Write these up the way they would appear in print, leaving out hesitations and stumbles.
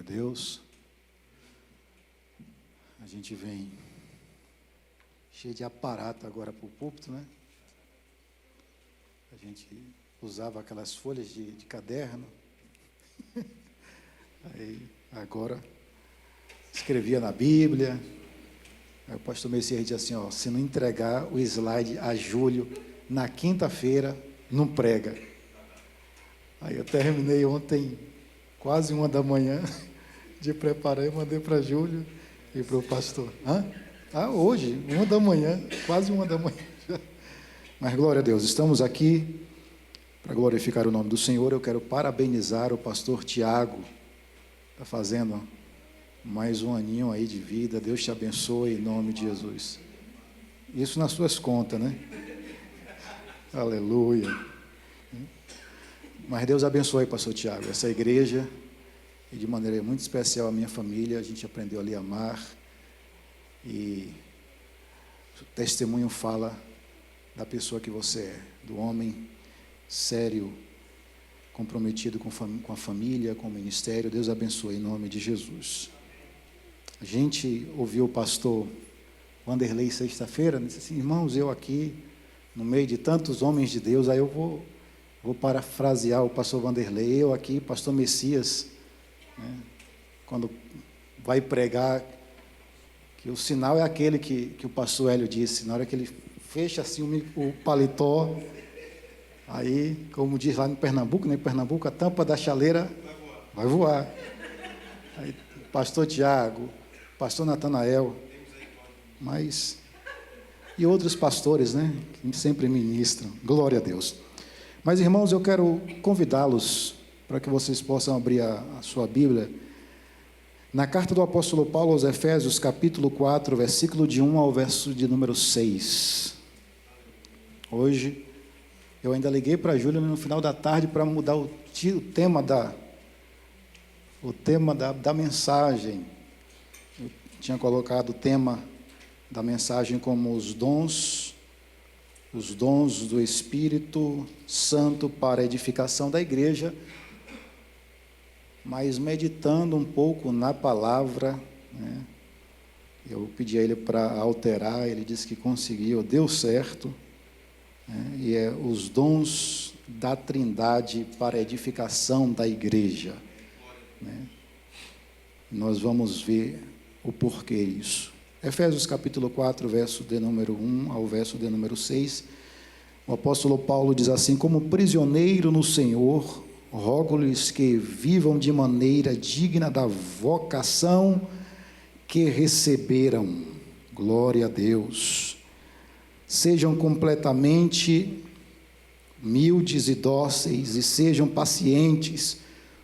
Deus. A gente vem cheio de aparato agora para o púlpito, né? A gente usava aquelas folhas de caderno. Aí, agora, escrevia na Bíblia. Aí o pastor Messias dizia assim, ó, se não entregar o slide a Júlio na quinta-feira, não prega. Aí eu terminei ontem, quase 1h de preparar e mandei para Júlio e para o pastor. Hoje, 1h, quase 1h. Mas glória a Deus, estamos aqui para glorificar o nome do Senhor. Eu quero parabenizar o pastor Tiago, está fazendo mais um aninho aí de vida. Deus te abençoe em nome de Jesus. Isso nas suas contas, né? Aleluia. Mas Deus abençoe, pastor Tiago, essa igreja, e de maneira muito especial a minha família. A gente aprendeu ali a amar, e o testemunho fala da pessoa que você é, do homem sério, comprometido com a família, com o ministério. Deus abençoe em nome de Jesus. A gente ouviu o pastor Vanderlei sexta-feira, disse assim, irmãos, eu aqui, no meio de tantos homens de Deus, aí eu vou parafrasear o pastor Vanderlei, eu aqui, pastor Messias, né, quando vai pregar, que o sinal é aquele que o pastor Hélio disse, na hora que ele fecha assim o paletó, aí, como diz lá em Pernambuco, né, em Pernambuco, a tampa da chaleira vai voar. Aí, pastor Tiago, pastor Natanael, e outros pastores, né, que sempre ministram, glória a Deus. Mas, irmãos, eu quero convidá-los para que vocês possam abrir a sua Bíblia na carta do apóstolo Paulo aos Efésios, capítulo 4, versículo de 1 ao verso de número 6. Hoje, eu ainda liguei para a Júlia no final da tarde para mudar o tema da mensagem. Eu tinha colocado o tema da mensagem como os dons do Espírito Santo para a edificação da igreja, mas meditando um pouco na palavra, né, eu pedi a ele para alterar, ele disse que conseguiu, deu certo, né, e é os dons da Trindade para a edificação da igreja, né. Nós vamos ver o porquê isso. Efésios capítulo 4, verso de número 1 ao verso de número 6, o apóstolo Paulo diz assim, como prisioneiro no Senhor, rogo-lhes que vivam de maneira digna da vocação que receberam. Glória a Deus. Sejam completamente humildes e dóceis, e sejam pacientes,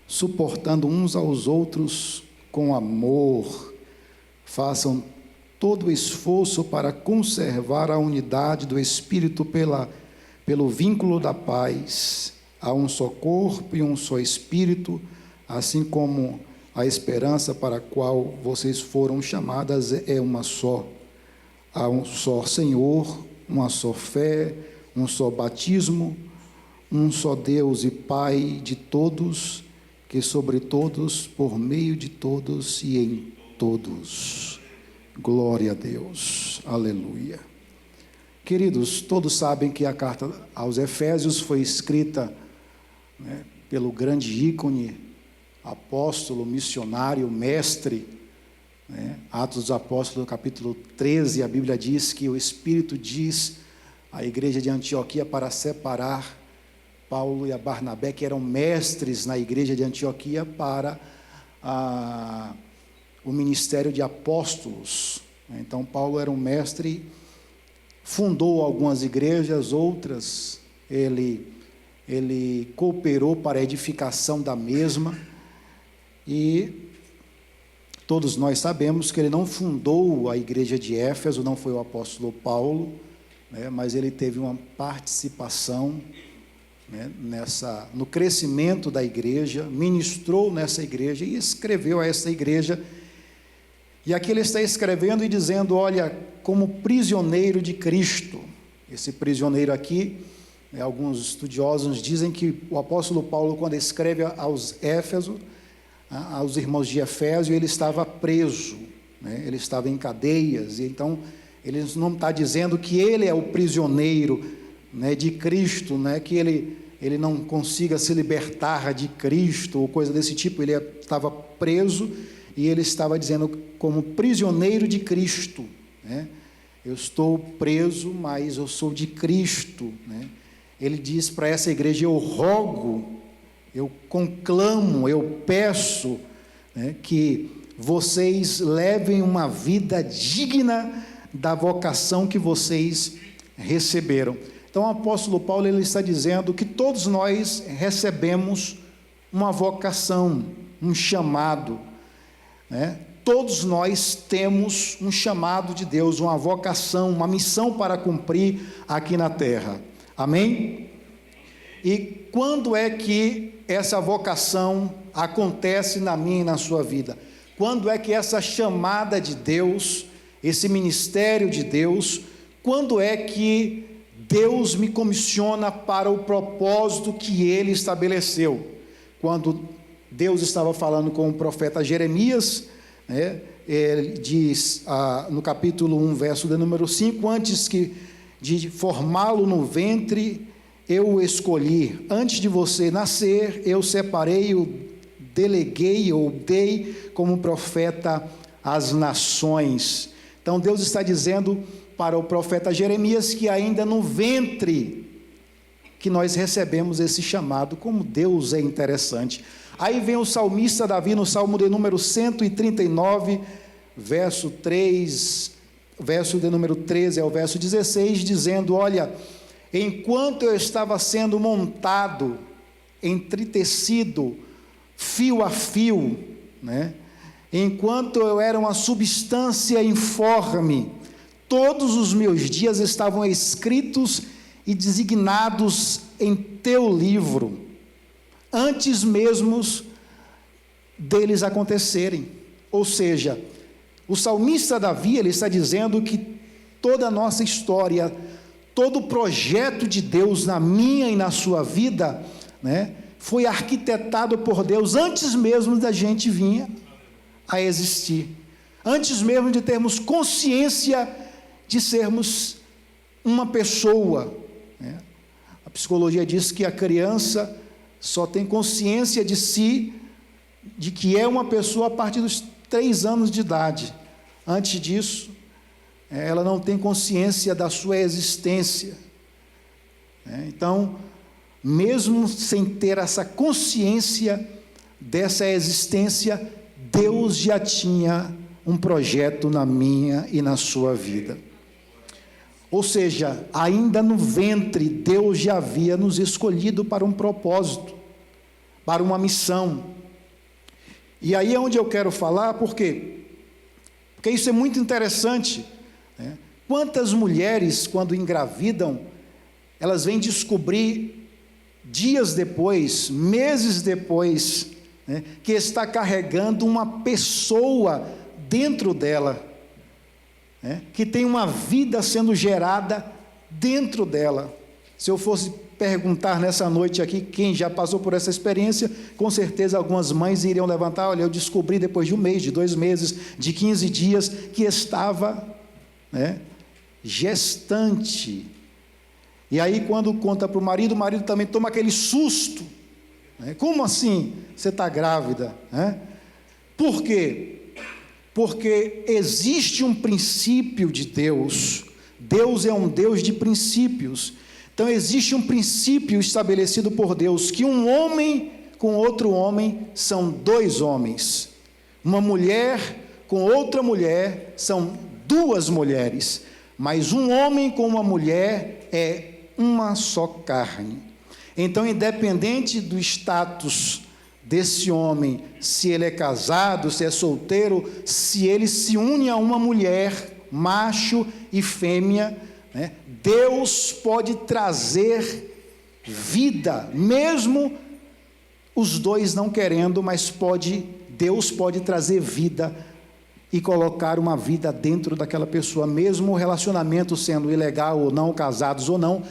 suportando uns aos outros com amor. Façam todo o esforço para conservar a unidade do Espírito pelo vínculo da paz. Há um só corpo e um só Espírito, assim como a esperança para a qual vocês foram chamadas é uma só. Há um só Senhor, uma só fé, um só batismo, um só Deus e Pai de todos, que sobre todos, por meio de todos e em todos. Glória a Deus, aleluia. Queridos, todos sabem que a carta aos Efésios foi escrita, né, pelo grande ícone, apóstolo, missionário, mestre, né, Atos dos Apóstolos, capítulo 13, a Bíblia diz que o Espírito diz à igreja de Antioquia para separar Paulo e a Barnabé, que eram mestres na igreja de Antioquia, para o ministério de apóstolos. Então, Paulo era um mestre, fundou algumas igrejas, outras ele cooperou para a edificação da mesma, e todos nós sabemos que ele não fundou a igreja de Éfeso, não foi o apóstolo Paulo, né, mas ele teve uma participação, né, no crescimento da igreja, ministrou nessa igreja e escreveu a essa igreja. E aqui ele está escrevendo e dizendo, olha, como prisioneiro de Cristo. Esse prisioneiro aqui, alguns estudiosos dizem que o apóstolo Paulo, quando escreve aos Éfesos, aos irmãos de Efésio, ele estava preso, né? Ele estava em cadeias, e então ele não está dizendo que ele é o prisioneiro, né, de Cristo, né, que ele não consiga se libertar de Cristo, ou coisa desse tipo. Ele estava preso, e ele estava dizendo como prisioneiro de Cristo, né? Eu estou preso, mas eu sou de Cristo, né? Ele diz para essa igreja: eu rogo, eu conclamo, eu peço, né, que vocês levem uma vida digna da vocação que vocês receberam. Então o apóstolo Paulo, ele está dizendo que todos nós recebemos uma vocação, um chamado, né? Todos nós temos um chamado de Deus, uma vocação, uma missão para cumprir aqui na terra. Amém? E quando é que essa vocação acontece na minha e na sua vida? Quando é que essa chamada de Deus, esse ministério de Deus, quando é que Deus me comissiona para o propósito que Ele estabeleceu? Quando Deus estava falando com o profeta Jeremias, né, ele diz no capítulo 1, verso de número 5: antes de formá-lo no ventre, eu o escolhi, antes de você nascer, eu separei, o deleguei, ou dei como profeta às nações. Então Deus está dizendo para o profeta Jeremias que ainda no ventre que nós recebemos esse chamado. Como Deus é interessante. Aí vem o salmista Davi no Salmo de número 139, verso 3, verso de número 13 ao verso 16, dizendo: olha, enquanto eu estava sendo montado, entretecido, fio a fio, né? Enquanto eu era uma substância informe, todos os meus dias estavam escritos e designados em teu livro, antes mesmo deles acontecerem. Ou seja, o salmista Davi, ele está dizendo que toda a nossa história, todo o projeto de Deus na minha e na sua vida, né, foi arquitetado por Deus antes mesmo da gente vir a existir, antes mesmo de termos consciência de sermos uma pessoa, né? A psicologia diz que a criança só tem consciência de si, de que é uma pessoa a partir dos 3 anos de idade. Antes disso, ela não tem consciência da sua existência. Então, mesmo sem ter essa consciência dessa existência, Deus já tinha um projeto na minha e na sua vida. Ou seja, ainda no ventre, Deus já havia nos escolhido para um propósito, para uma missão. E aí é onde eu quero falar, por quê? Porque isso é muito interessante, né? Quantas mulheres, quando engravidam, elas vêm descobrir dias depois, meses depois, né, que está carregando uma pessoa dentro dela, que tem uma vida sendo gerada dentro dela. Se eu fosse perguntar nessa noite aqui, quem já passou por essa experiência, com certeza algumas mães iriam levantar: olha, eu descobri depois de 1 mês, de 2 meses, de 15 dias, que estava, né, gestante. E aí quando conta para o marido também toma aquele susto, né? Como assim você está grávida? Por quê? Porque existe um princípio de Deus. Deus é um Deus de princípios. Então existe um princípio estabelecido por Deus, que um homem com outro homem são 2 homens, uma mulher com outra mulher são 2 mulheres, mas um homem com uma mulher é uma só carne. Então, independente do status desse homem, se ele é casado, se é solteiro, se ele se une a uma mulher, macho e fêmea, né, Deus pode trazer vida, mesmo os 2 não querendo, mas Deus pode trazer vida e colocar uma vida dentro daquela pessoa, mesmo o relacionamento sendo ilegal ou não, casados ou não,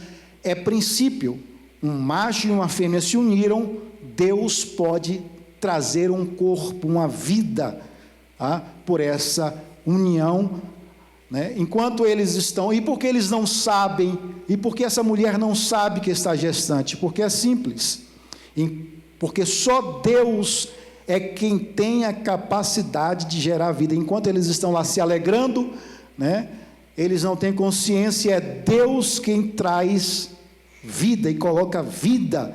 é princípio. Um macho e uma fêmea se uniram, Deus pode trazer um corpo, uma vida, por essa união, né? Enquanto eles estão, e porque eles não sabem, e porque essa mulher não sabe que está gestante, porque é simples, porque só Deus é quem tem a capacidade de gerar vida. Enquanto eles estão lá se alegrando, né, eles não têm consciência, é Deus quem traz vida e coloca vida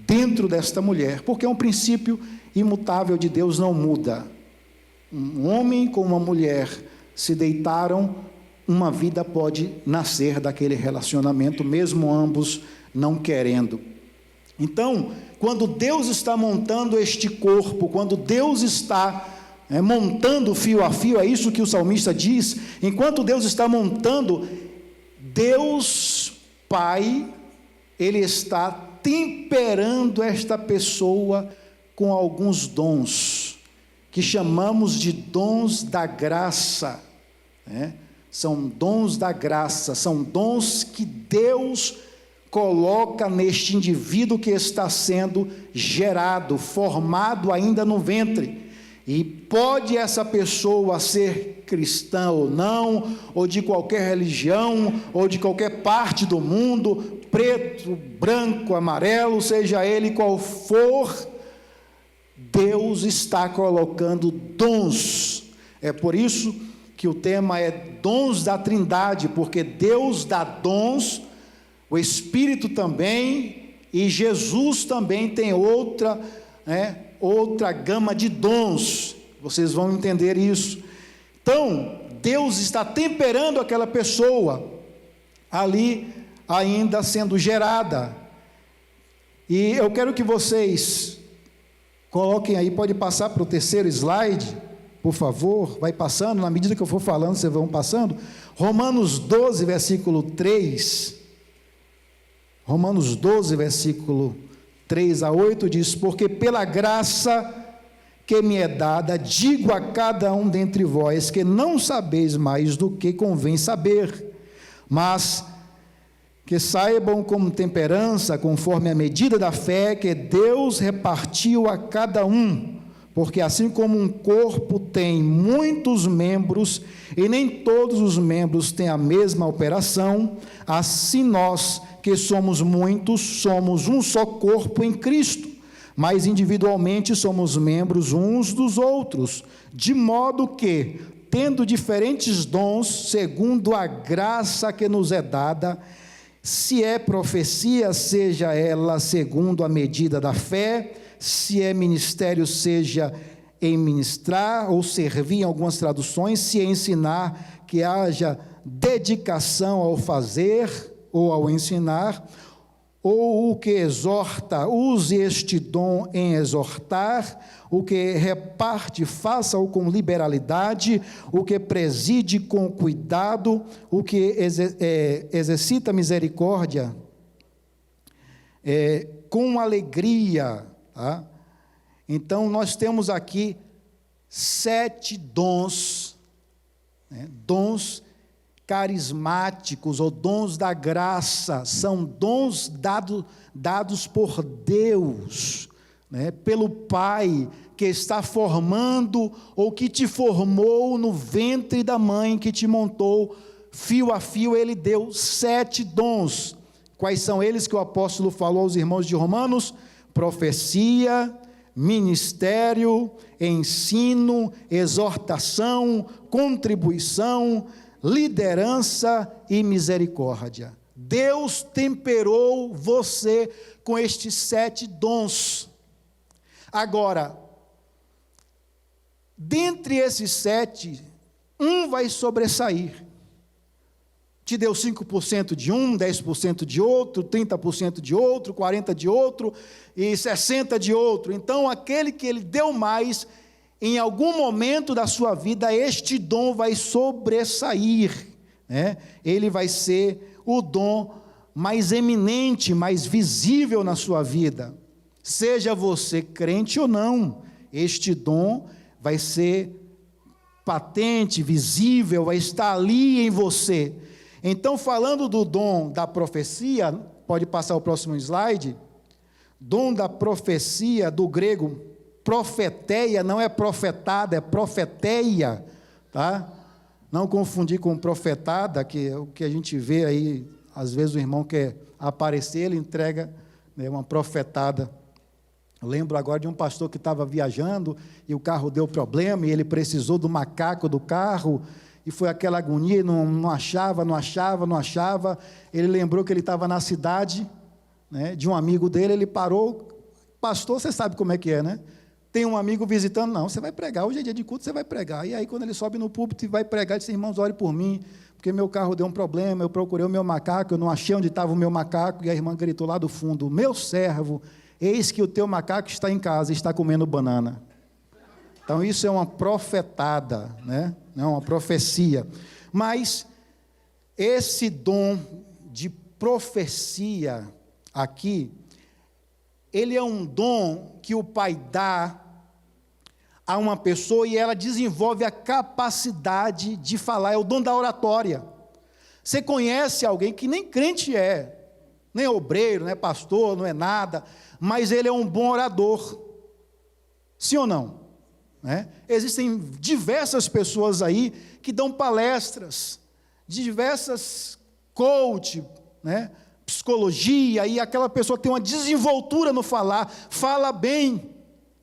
dentro desta mulher, porque é um princípio imutável de Deus, não muda. Um homem com uma mulher se deitaram, uma vida pode nascer daquele relacionamento, mesmo ambos não querendo. Então, quando Deus está montando este corpo, quando Deus está montando fio a fio, é isso que o salmista diz, enquanto Deus está montando, Deus Pai, Ele está temperando esta pessoa com alguns dons, que chamamos de dons da graça, né? São dons da graça, são dons que Deus coloca neste indivíduo que está sendo gerado, formado ainda no ventre, e pode essa pessoa ser cristã ou não, ou de qualquer religião, ou de qualquer parte do mundo, preto, branco, amarelo, seja ele qual for, Deus está colocando dons. É por isso que o tema é dons da Trindade, porque Deus dá dons, o Espírito também, e Jesus também tem outra gama de dons. Vocês vão entender isso. Então, Deus está temperando aquela pessoa ali, ainda sendo gerada. E eu quero que vocês coloquem aí, pode passar para o terceiro slide, por favor, vai passando, na medida que eu for falando, vocês vão passando. Romanos 12, versículo 3. Romanos 12, versículo 3 a 8 diz: porque pela graça que me é dada, digo a cada um dentre vós, que não sabeis mais do que convém saber, mas que saibam com temperança, conforme a medida da fé que Deus repartiu a cada um, porque assim como um corpo tem muitos membros, e nem todos os membros têm a mesma operação, assim nós, que somos muitos, somos um só corpo em Cristo, mas individualmente somos membros uns dos outros, de modo que, tendo diferentes dons, segundo a graça que nos é dada, se é profecia, seja ela segundo a medida da fé, se é ministério, seja em ministrar ou servir, em algumas traduções, se é ensinar, que haja dedicação ao fazer ou ao ensinar, ou o que exorta, use este dom em exortar, o que reparte, faça-o com liberalidade, o que preside com cuidado, o que exercita misericórdia, com alegria, tá? Então, nós temos aqui 7 dons, dons carismáticos, ou dons da graça, são dons dados por Deus, pelo Pai, que está formando, ou que te formou no ventre da mãe, que te montou fio a fio. Ele deu 7 dons. Quais são eles que o apóstolo falou aos irmãos de Romanos? Profecia, ministério, ensino, exortação, contribuição, liderança e misericórdia. Deus temperou você com estes 7 dons. Agora, dentre esses 7, um vai sobressair. Te deu 5% de um, 10% de outro, 30% de outro, 40% de outro e 60% de outro. Então, aquele que ele deu mais, em algum momento da sua vida, este dom vai sobressair, Ele vai ser o dom mais eminente, mais visível na sua vida. Seja você crente ou não, este dom vai ser patente, visível, vai estar ali em você. Então, falando do dom da profecia, pode passar o próximo slide. Dom da profecia, do grego profeteia, não é profetada, é profeteia, tá? Não confundir com profetada, que é o que a gente vê aí, às vezes o irmão quer aparecer, ele entrega, né, uma profetada. Eu lembro agora de um pastor que estava viajando e o carro deu problema e ele precisou do macaco do carro e foi aquela agonia, não achava. Ele lembrou que ele estava na cidade, né, de um amigo dele, ele parou. Pastor, você sabe como é que é, né? Tem um amigo visitando, não, você vai pregar, hoje é dia de culto, você vai pregar. E aí quando ele sobe no púlpito e vai pregar, ele diz: irmãos, ore por mim, porque meu carro deu um problema, eu procurei o meu macaco, eu não achei onde estava o meu macaco, e a irmã gritou lá do fundo: meu servo, eis que o teu macaco está em casa e está comendo banana. Então isso é uma profetada, né? Não é uma profecia. Mas esse dom de profecia aqui, ele é um dom que o Pai dá a uma pessoa e ela desenvolve a capacidade de falar, é o dom da oratória. Você conhece alguém que nem crente é, nem obreiro, não é pastor, não é nada, mas ele é um bom orador, sim ou não? Né? Existem diversas pessoas aí que dão palestras, diversas coach, né? Psicologia, e aquela pessoa tem uma desenvoltura no falar, fala bem,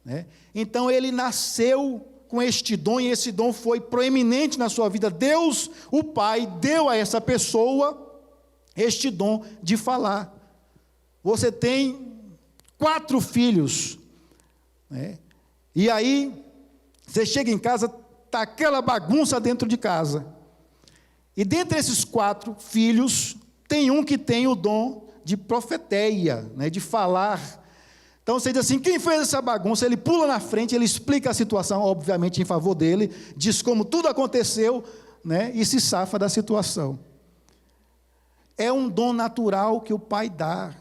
né? Então ele nasceu com este dom, e esse dom foi proeminente na sua vida. Deus, o Pai, deu a essa pessoa este dom de falar. Você tem 4 filhos, né? E aí você chega em casa, está aquela bagunça dentro de casa, e dentre esses 4 filhos tem um que tem o dom de profeteia, né, de falar. Então você diz assim: quem fez essa bagunça? Ele pula na frente, ele explica a situação, obviamente em favor dele, diz como tudo aconteceu, né, e se safa da situação. É um dom natural que o Pai dá,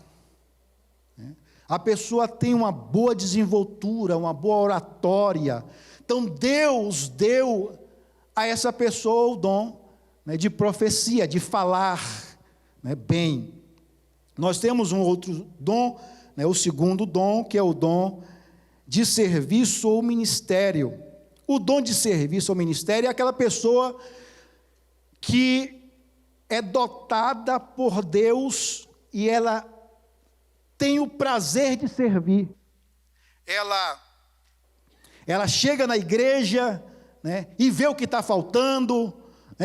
né? A pessoa tem uma boa desenvoltura, uma boa oratória. Então Deus deu a essa pessoa o dom, né, de profecia, de falar, né, bem. Nós temos um outro dom, né, o segundo dom, que é o dom de serviço ou ministério. O dom de serviço ou ministério é aquela pessoa que é dotada por Deus e ela tem o prazer de servir. Ela chega na igreja, né, e vê o que está faltando,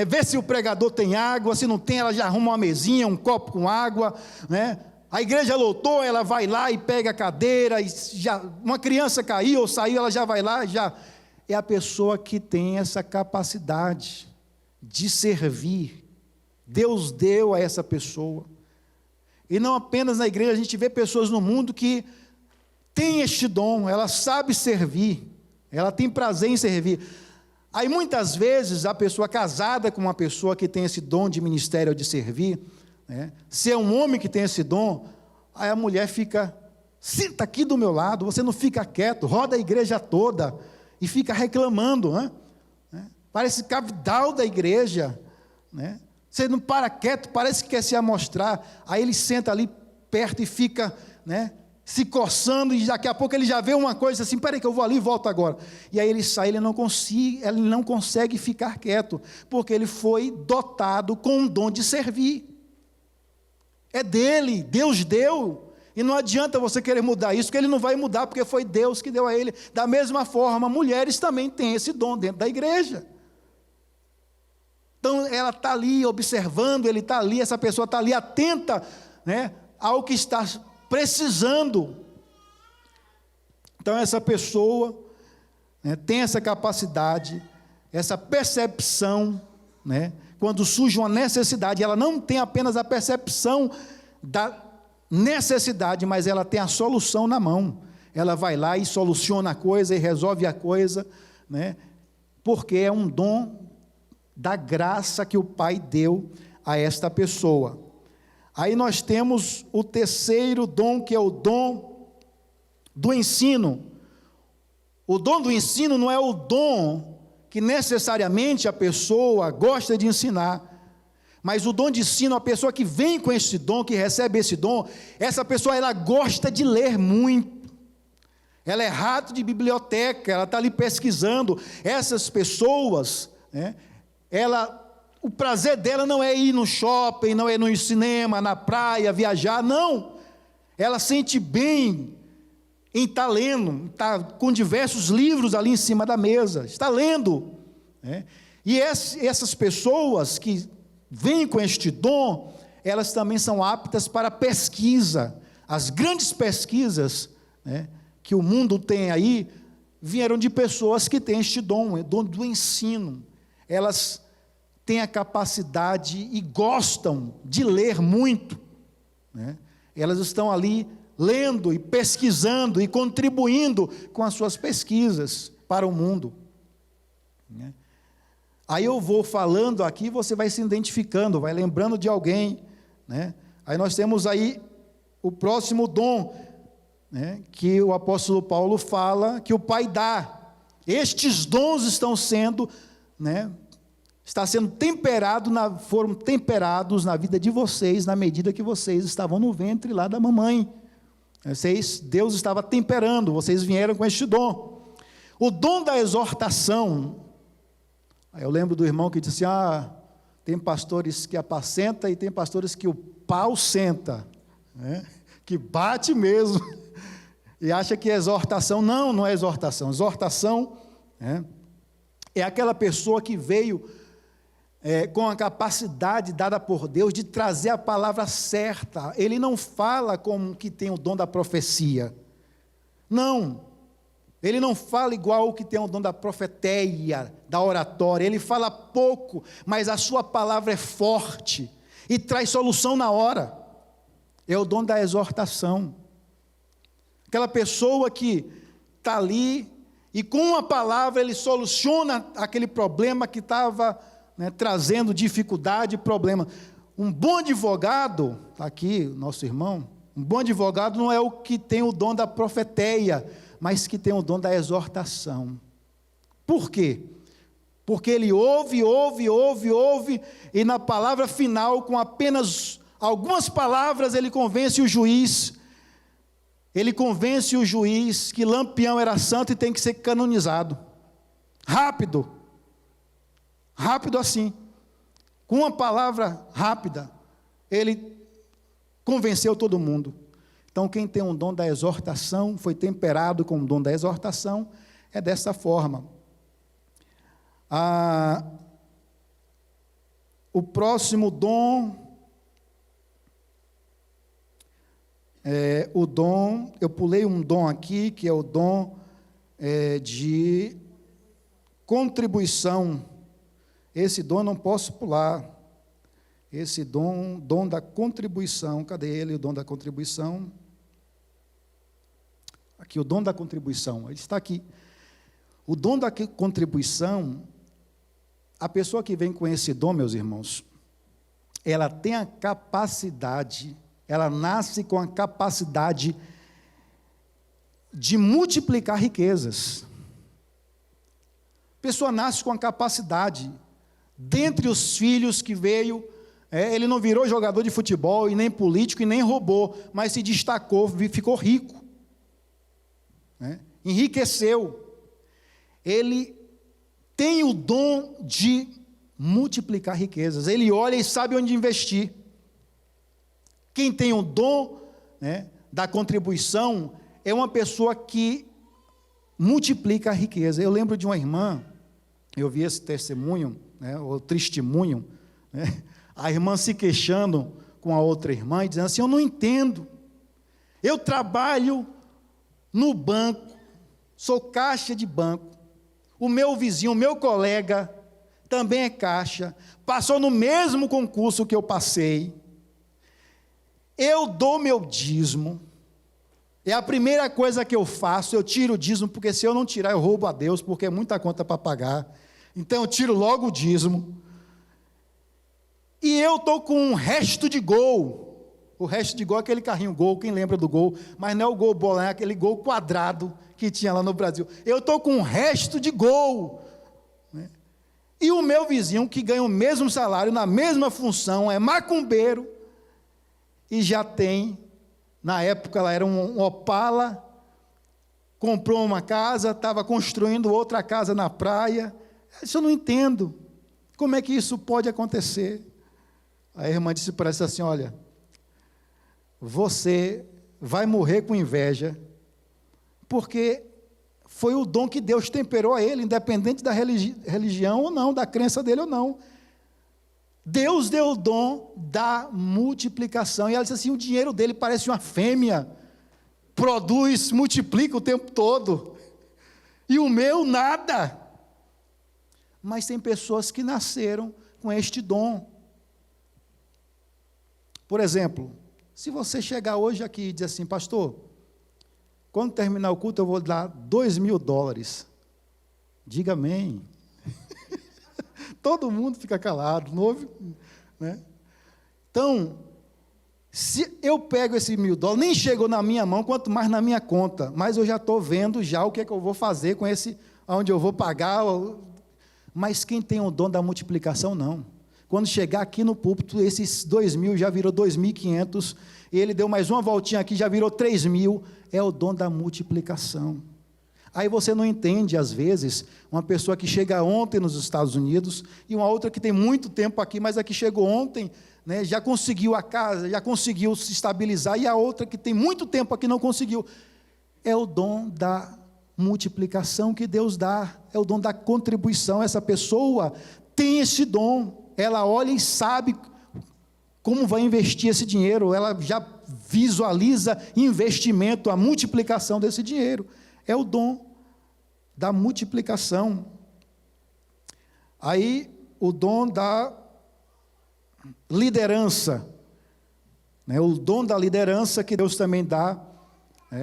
vê se o pregador tem água, se não tem, ela já arruma uma mesinha, um copo com água, né? A igreja lotou, ela vai lá e pega a cadeira, e já, uma criança caiu ou saiu, ela já vai lá, já é a pessoa que tem essa capacidade de servir. Deus deu a essa pessoa. E não apenas na igreja, a gente vê pessoas no mundo que têm este dom, ela sabe servir, ela tem prazer em servir. Aí muitas vezes a pessoa casada com uma pessoa que tem esse dom de ministério ou de servir, né, se é um homem que tem esse dom, aí a mulher fica: senta aqui do meu lado, você não fica quieto, roda a igreja toda e fica reclamando, né? Parece cabidal da igreja, né? Você não para quieto, parece que quer se amostrar. Aí ele senta ali perto e fica, né, se coçando, e daqui a pouco ele já vê uma coisa assim: peraí que eu vou ali e volto agora. E aí ele sai, ele não consegue ficar quieto, porque ele foi dotado com um dom de servir. É dele, Deus deu, e não adianta você querer mudar isso, porque ele não vai mudar, porque foi Deus que deu a ele. Da mesma forma, mulheres também têm esse dom dentro da igreja. Então ela está ali observando, ele está ali, essa pessoa está ali atenta, né, ao que está precisando. Então essa pessoa, né, tem essa capacidade, essa percepção, né, quando surge uma necessidade, ela não tem apenas a percepção da necessidade, mas ela tem a solução na mão. Ela vai lá e soluciona a coisa e resolve a coisa, né, porque é um dom da graça que o Pai deu a esta pessoa. Aí nós temos o terceiro dom, que é o dom do ensino. O dom do ensino não é o dom que necessariamente a pessoa gosta de ensinar, mas o dom de ensino, a pessoa que vem com esse dom, que recebe esse dom, essa pessoa ela gosta de ler muito, ela é rato de biblioteca, ela está ali pesquisando. Essas pessoas, né, o prazer dela não é ir no shopping, não é ir no cinema, na praia, viajar, não. Ela sente bem em estar lendo, está com diversos livros ali em cima da mesa, está lendo, né? E essas pessoas que vêm com este dom, elas também são aptas para pesquisa. As grandes pesquisas, né, que o mundo tem aí, vieram de pessoas que têm este dom, o dom do ensino. Elas têm a capacidade e gostam de ler muito, né? Elas estão ali lendo e pesquisando e contribuindo com as suas pesquisas para o mundo, né? Aí eu vou falando aqui, você vai se identificando, vai lembrando de alguém, né? Aí nós temos aí o próximo dom, né, que o apóstolo Paulo fala que o Pai dá. Estes dons estão sendo, né, está sendo foram temperados na vida de vocês, na medida que vocês estavam no ventre lá da mamãe. Deus estava temperando, vocês vieram com este dom. O dom da exortação. Aí eu lembro do irmão que disse, tem pastores que apacenta e tem pastores que o pau senta, né, que bate mesmo, e acha que é exortação. Não é exortação. Exortação, né, é aquela pessoa que veio com a capacidade dada por Deus de trazer a palavra certa. Ele não fala como que tem o dom da profecia. Não. Ele não fala igual o que tem o dom da profeteia, da oratória. Ele fala pouco, mas a sua palavra é forte e traz solução na hora. É o dom da exortação. Aquela pessoa que está ali e com uma palavra ele soluciona aquele problema que estava, né, trazendo dificuldade e problema. Um bom advogado, está aqui nosso irmão, um bom advogado não é o que tem o dom da profeteia, mas que tem o dom da exortação. Por quê? Porque ele ouve, e na palavra final, com apenas algumas palavras, ele convence o juiz. Ele convence o juiz que Lampião era santo e tem que ser canonizado. Rápido assim. Com uma palavra rápida, ele convenceu todo mundo. Então, quem tem um dom da exortação, foi temperado com o dom da exortação, é dessa forma. O próximo dom o dom, eu pulei um dom aqui, que é o dom de contribuição. Esse dom eu não posso pular. Esse dom da contribuição, cadê ele, o dom da contribuição? Aqui, o dom da contribuição, ele está aqui. O dom da contribuição, a pessoa que vem com esse dom, meus irmãos, ela tem a capacidade, ela nasce com a capacidade de multiplicar riquezas. A pessoa nasce com a capacidade, dentre os filhos que veio, ele não virou jogador de futebol, e nem político, e nem roubou, mas se destacou, ficou rico, enriqueceu. Ele tem o dom de multiplicar riquezas, ele olha e sabe onde investir. Quem tem o dom, da contribuição, é uma pessoa que multiplica a riqueza. Eu lembro de uma irmã, eu vi esse testemunho, o testemunho, a irmã se queixando com a outra irmã, e dizendo assim, eu não entendo, eu trabalho no banco, sou caixa de banco, o meu vizinho, o meu colega, também é caixa, passou no mesmo concurso que eu passei, eu dou meu dízimo, é a primeira coisa que eu faço, eu tiro o dízimo, porque se eu não tirar, eu roubo a Deus, porque é muita conta para pagar, então eu tiro logo o dízimo, e eu estou com um resto de Gol. O resto de Gol é aquele carrinho Gol, quem lembra do Gol? Mas não é o Gol bola, é aquele Gol quadrado que tinha lá no Brasil. Eu estou com um resto de Gol. E o meu vizinho, que ganha o mesmo salário, na mesma função, é macumbeiro, e já tem, na época ela era um Opala, comprou uma casa, estava construindo outra casa na praia. Isso eu não entendo. Como é que isso pode acontecer? A irmã disse para ela assim: olha, você vai morrer com inveja, porque foi o dom que Deus temperou a ele, independente da religião ou não, da crença dele ou não. Deus deu o dom da multiplicação. E ela disse assim: o dinheiro dele parece uma fêmea, produz, multiplica o tempo todo, e o meu nada. Mas tem pessoas que nasceram com este dom. Por exemplo, se você chegar hoje aqui e dizer assim: pastor, quando terminar o culto eu vou dar $2.000. Diga amém. Todo mundo fica calado, não ouve, né? Então, se eu pego esse $1.000, nem chegou na minha mão, quanto mais na minha conta, mas eu já estou vendo já o que é que eu vou fazer com esse, onde eu vou pagar. Mas quem tem o dom da multiplicação, não. Quando chegar aqui no púlpito, esses 2.000 já virou 2.500, ele deu mais uma voltinha aqui, já virou 3.000, é o dom da multiplicação. Aí você não entende, às vezes, uma pessoa que chega ontem nos Estados Unidos, e uma outra que tem muito tempo aqui, mas a que chegou ontem, né, já conseguiu a casa, já conseguiu se estabilizar, e a outra que tem muito tempo aqui não conseguiu. É o dom da multiplicação que Deus dá, é o dom da contribuição. Essa pessoa tem esse dom, ela olha e sabe como vai investir esse dinheiro, ela já visualiza investimento, a multiplicação desse dinheiro. É o dom da multiplicação. Aí, o dom da liderança, né? O dom da liderança que Deus também dá,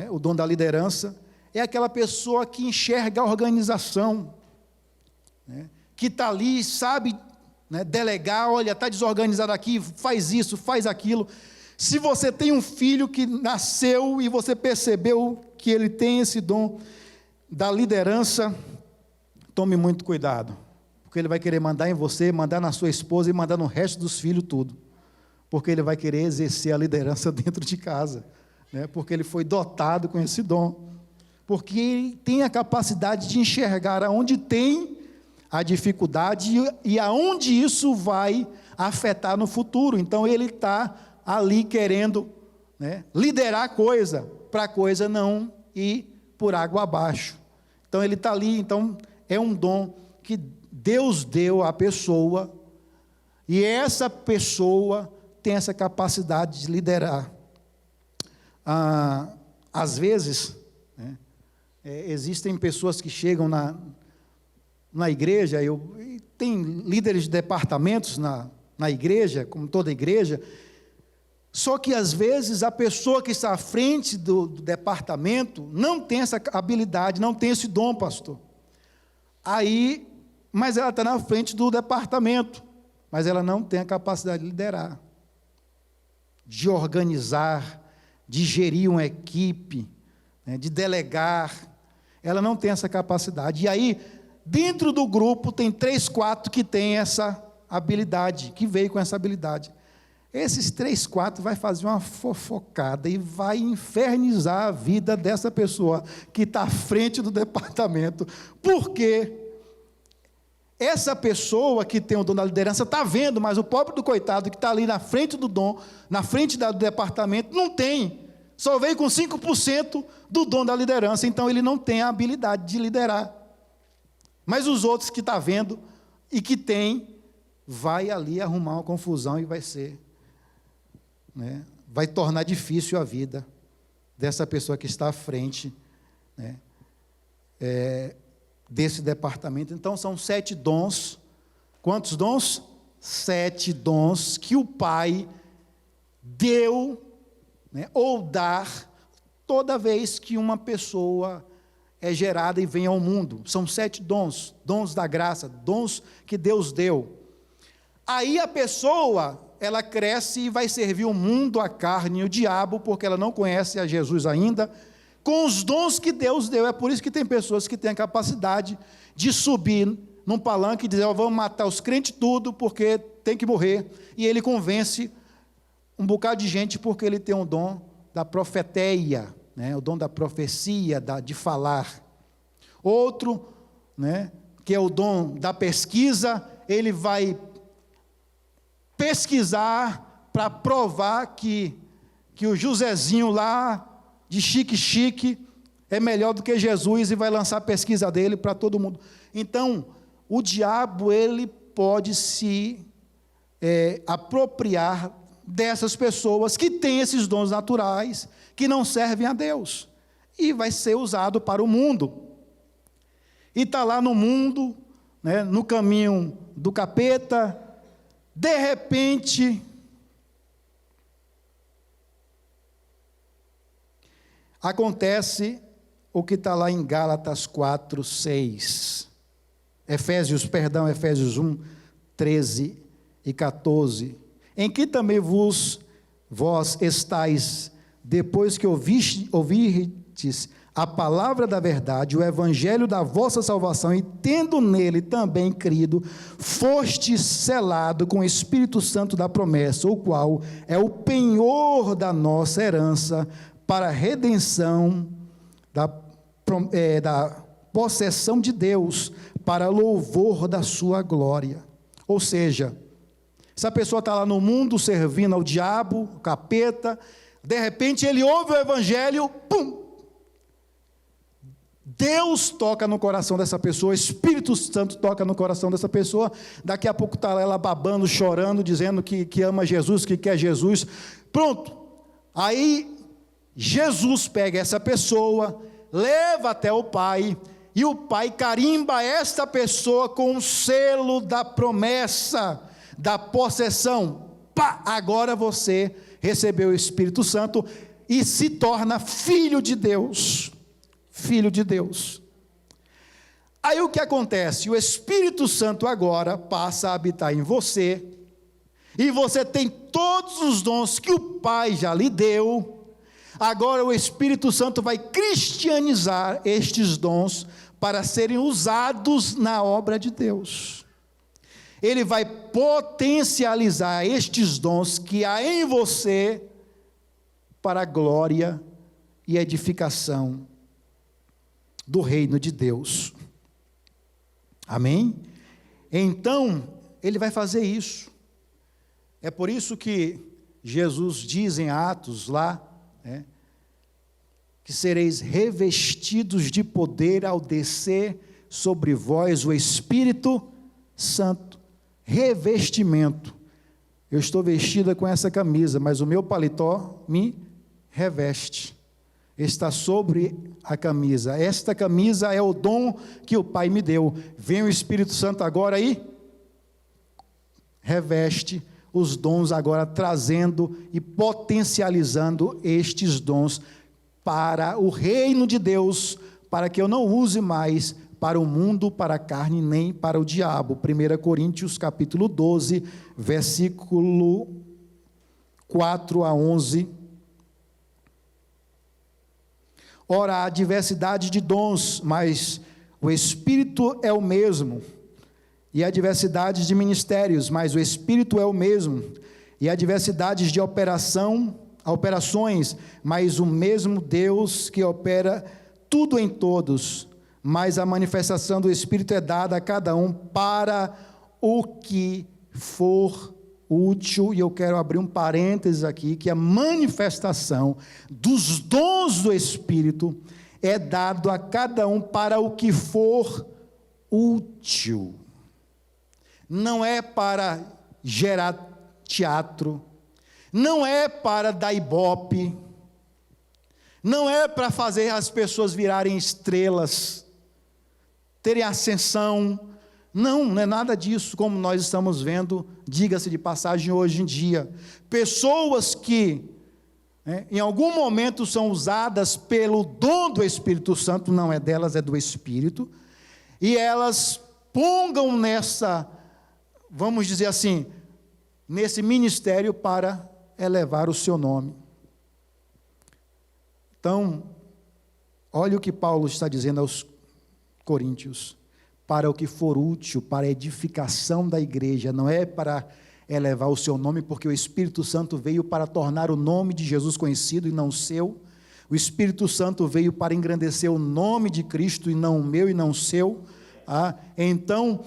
o dom da liderança, é aquela pessoa que enxerga a organização, né? Que está ali, sabe, né, delegar, olha, está desorganizado aqui, faz isso, faz aquilo. Se você tem um filho que nasceu e você percebeu que ele tem esse dom da liderança, tome muito cuidado, porque ele vai querer mandar em você, mandar na sua esposa e mandar no resto dos filhos tudo, porque ele vai querer exercer a liderança dentro de casa, né? Porque ele foi dotado com esse dom, porque ele tem a capacidade de enxergar aonde tem a dificuldade e aonde isso vai afetar no futuro. Então ele está ali querendo, né, liderar a coisa, para a coisa não ir por água abaixo. Então ele está ali, então é um dom que Deus deu à pessoa, e essa pessoa tem essa capacidade de liderar. Às vezes, né, existem pessoas que chegam na igreja, tem líderes de departamentos na igreja, como toda igreja, só que às vezes a pessoa que está à frente do departamento não tem essa habilidade, não tem esse dom, pastor. Mas ela está na frente do departamento, mas ela não tem a capacidade de liderar, de organizar, de gerir uma equipe, né, de delegar. Ela não tem essa capacidade. E aí, dentro do grupo, tem 3, 4 que têm essa habilidade, que veio com essa habilidade. Esses 3, 4 vai fazer uma fofocada e vai infernizar a vida dessa pessoa que está à frente do departamento, porque essa pessoa que tem o dom da liderança está vendo, mas o pobre do coitado que está ali na frente do dom, na frente do departamento, não tem, só veio com 5% do dom da liderança, então ele não tem a habilidade de liderar. Mas os outros que estão vendo e que tem, vai ali arrumar uma confusão e vai ser, né, vai tornar difícil a vida dessa pessoa que está à frente, né, desse departamento. Então são 7 dons. Quantos dons? 7 dons que o Pai deu, né, ou dar toda vez que uma pessoa é gerada e vem ao mundo. São 7 dons, dons da graça, dons que Deus deu. Aí a pessoa, ela cresce e vai servir o mundo, a carne e o diabo, porque ela não conhece a Jesus ainda, com os dons que Deus deu. É por isso que tem pessoas que têm a capacidade de subir num palanque e dizer: vamos matar os crentes tudo, porque tem que morrer. E ele convence um bocado de gente porque ele tem um dom da profeteia, né, o dom da profecia, de falar. Outro, né, que é o dom da pesquisa, ele vai pesquisar para provar que o Josézinho lá, de chique, é melhor do que Jesus, e vai lançar a pesquisa dele para todo mundo. Então, o diabo, ele pode se apropriar dessas pessoas que têm esses dons naturais, que não servem a Deus, e vai ser usado para o mundo. E está lá no mundo, né, no caminho do capeta, de repente, acontece o que está lá em Gálatas 4, 6. Efésios 1, 13 e 14. Em que também vós estáis, depois que ouvistes a palavra da verdade, o evangelho da vossa salvação, e tendo nele também crido, foste selado com o Espírito Santo da promessa, o qual é o penhor da nossa herança, para a redenção da possessão de Deus, para louvor da sua glória. Ou seja, essa pessoa está lá no mundo servindo ao diabo, o capeta, de repente ele ouve o evangelho, pum! Deus toca no coração dessa pessoa, o Espírito Santo toca no coração dessa pessoa, daqui a pouco está ela babando, chorando, dizendo que ama Jesus, que quer Jesus, pronto, aí Jesus pega essa pessoa, leva até o Pai, e o Pai carimba esta pessoa com o selo da promessa, da possessão. Pá, agora você recebeu o Espírito Santo e se torna filho de Deus. Filho de Deus. Aí o que acontece? O Espírito Santo agora passa a habitar em você, e você tem todos os dons que o Pai já lhe deu. Agora o Espírito Santo vai cristianizar estes dons para serem usados na obra de Deus. Ele vai potencializar estes dons que há em você para a glória e edificação do reino de Deus. Amém? Então, ele vai fazer isso. É por isso que Jesus diz em Atos lá, né, que sereis revestidos de poder ao descer sobre vós o Espírito Santo. Revestimento. Eu estou vestida com essa camisa, mas o meu paletó me reveste. Está sobre a camisa. Esta camisa é o dom que o Pai me deu. Vem o Espírito Santo agora e reveste os dons agora, trazendo e potencializando estes dons para o reino de Deus, para que eu não use mais para o mundo, para a carne, nem para o diabo. 1 Coríntios capítulo 12, versículo 4 a 11. Ora, há diversidade de dons, mas o Espírito é o mesmo. E há diversidade de ministérios, mas o Espírito é o mesmo. E há diversidades de operações, mas o mesmo Deus que opera tudo em todos. Mas a manifestação do Espírito é dada a cada um para o que for útil. E eu quero abrir um parênteses aqui, que a manifestação dos dons do Espírito é dado a cada um para o que for útil. Não é para gerar teatro, não é para dar ibope, não é para fazer as pessoas virarem estrelas, terem ascensão. Não é nada disso, como nós estamos vendo, diga-se de passagem, hoje em dia. Pessoas que, em algum momento, são usadas pelo dom do Espírito Santo, não é delas, é do Espírito, e elas pongam vamos dizer assim, nesse ministério para elevar o seu nome. Então, olha o que Paulo está dizendo aos Coríntios: para o que for útil, para a edificação da igreja, não é para elevar o seu nome, porque o Espírito Santo veio para tornar o nome de Jesus conhecido e não o seu. O Espírito Santo veio para engrandecer o nome de Cristo, e não o meu e não o seu. Então,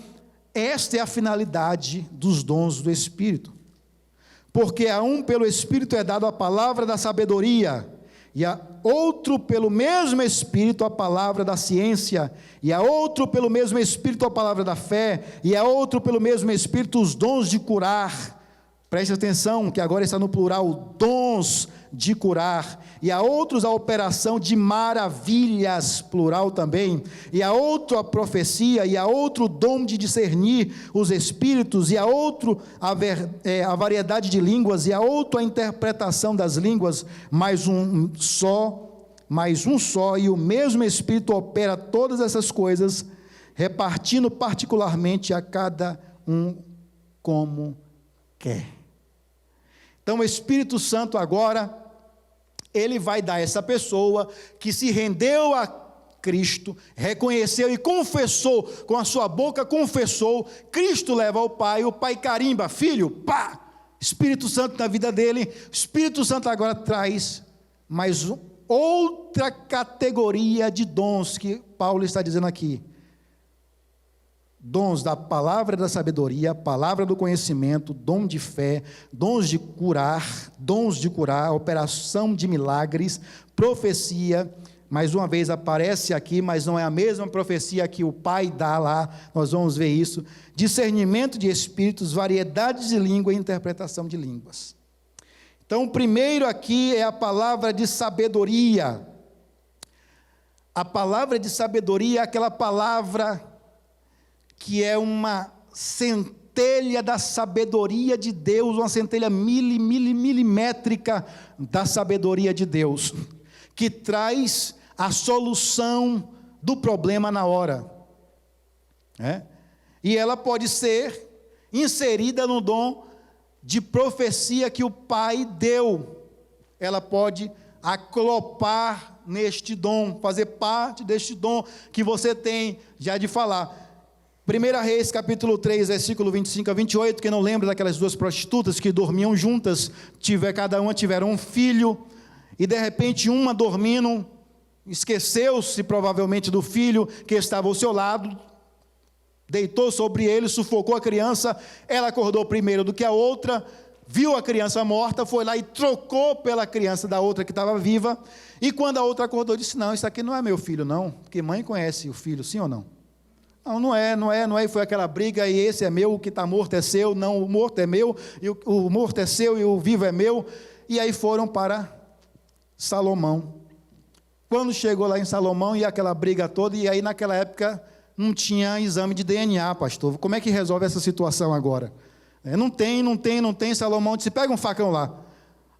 esta é a finalidade dos dons do Espírito. Porque a um pelo Espírito é dado a palavra da sabedoria, e a outro pelo mesmo Espírito a palavra da ciência, e a outro pelo mesmo Espírito a palavra da fé, e a outro pelo mesmo Espírito os dons de curar. Preste atenção que agora está no plural, dons de curar, e a outros a operação de maravilhas, plural também, e a outro a profecia, e a outro o dom de discernir os espíritos, e a outro a variedade de línguas, e a outro a interpretação das línguas, mas um só, e o mesmo Espírito opera todas essas coisas, repartindo particularmente a cada um como quer. Então o Espírito Santo agora, ele vai dar a essa pessoa que se rendeu a Cristo, reconheceu e confessou, com a sua boca confessou, Cristo leva ao Pai, o Pai carimba, filho, pá, Espírito Santo na vida dele. O Espírito Santo agora traz mais outra categoria de dons que Paulo está dizendo aqui. Dons da palavra da sabedoria, palavra do conhecimento, dom de fé, dons de curar, operação de milagres, profecia. Mais uma vez aparece aqui, mas não é a mesma profecia que o Pai dá lá, nós vamos ver isso. Discernimento de espíritos, variedades de língua e interpretação de línguas. Então, o primeiro aqui é a palavra de sabedoria. A palavra de sabedoria é aquela palavra que é uma centelha da sabedoria de Deus, uma centelha milimétrica da sabedoria de Deus, que traz a solução do problema na hora. E ela pode ser inserida no dom de profecia que o Pai deu. Ela pode aclopar neste dom, fazer parte deste dom que você tem já de falar. 1 Reis, capítulo 3, versículo 25 a 28, quem não lembra daquelas duas prostitutas que dormiam juntas, cada uma tiveram um filho, e de repente uma dormindo, esqueceu-se provavelmente do filho que estava ao seu lado, deitou sobre ele, sufocou a criança, ela acordou primeiro do que a outra, viu a criança morta, foi lá e trocou pela criança da outra que estava viva, e quando a outra acordou, disse, não, isso aqui não é meu filho não, porque mãe conhece o filho, sim ou não? Não é, e foi aquela briga, e esse é meu, o que está morto é seu, não, o morto é meu, e o morto é seu, e o vivo é meu, e aí foram para Salomão. Quando chegou lá em Salomão, e aquela briga toda, e aí naquela época, não tinha exame de DNA, pastor, como é que resolve essa situação agora? Não tem, Salomão disse, pega um facão lá,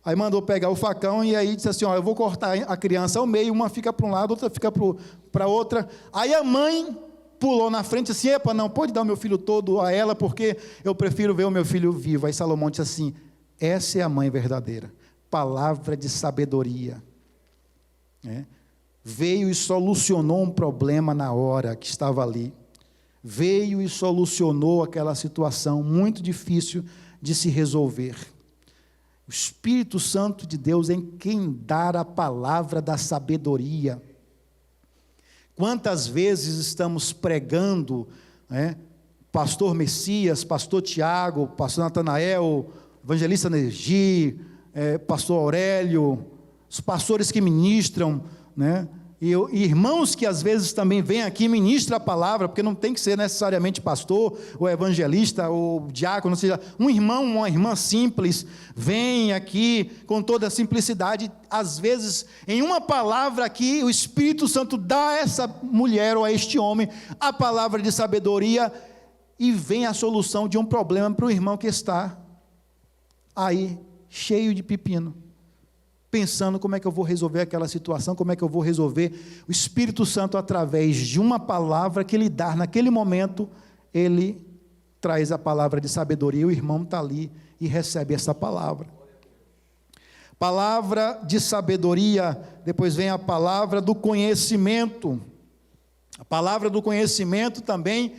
aí mandou pegar o facão, e aí disse assim, eu vou cortar a criança ao meio, uma fica para um lado, outra fica para outra, aí a mãe pulou na frente assim, epa, não pode dar o meu filho todo a ela, porque eu prefiro ver o meu filho vivo. Aí Salomão disse assim, essa é a mãe verdadeira, palavra de sabedoria. Veio e solucionou um problema na hora que estava ali, veio e solucionou aquela situação muito difícil de se resolver. O Espírito Santo de Deus é quem dá a palavra da sabedoria. Quantas vezes estamos pregando, pastor Messias, pastor Tiago, pastor Natanael, evangelista Nergi, pastor Aurélio, os pastores que ministram, e irmãos que às vezes também vêm aqui e ministram a palavra, porque não tem que ser necessariamente pastor, ou evangelista, ou diácono, ou seja, um irmão, uma irmã simples, vem aqui com toda a simplicidade, às vezes, em uma palavra aqui, o Espírito Santo dá a essa mulher ou a este homem a palavra de sabedoria, e vem a solução de um problema para o irmão que está aí, cheio de pepino, pensando como é que eu vou resolver aquela situação, como é que eu vou resolver. O Espírito Santo, através de uma palavra que ele dá naquele momento, ele traz a palavra de sabedoria, o irmão está ali e recebe essa palavra. Palavra de sabedoria, depois vem a palavra do conhecimento. A palavra do conhecimento também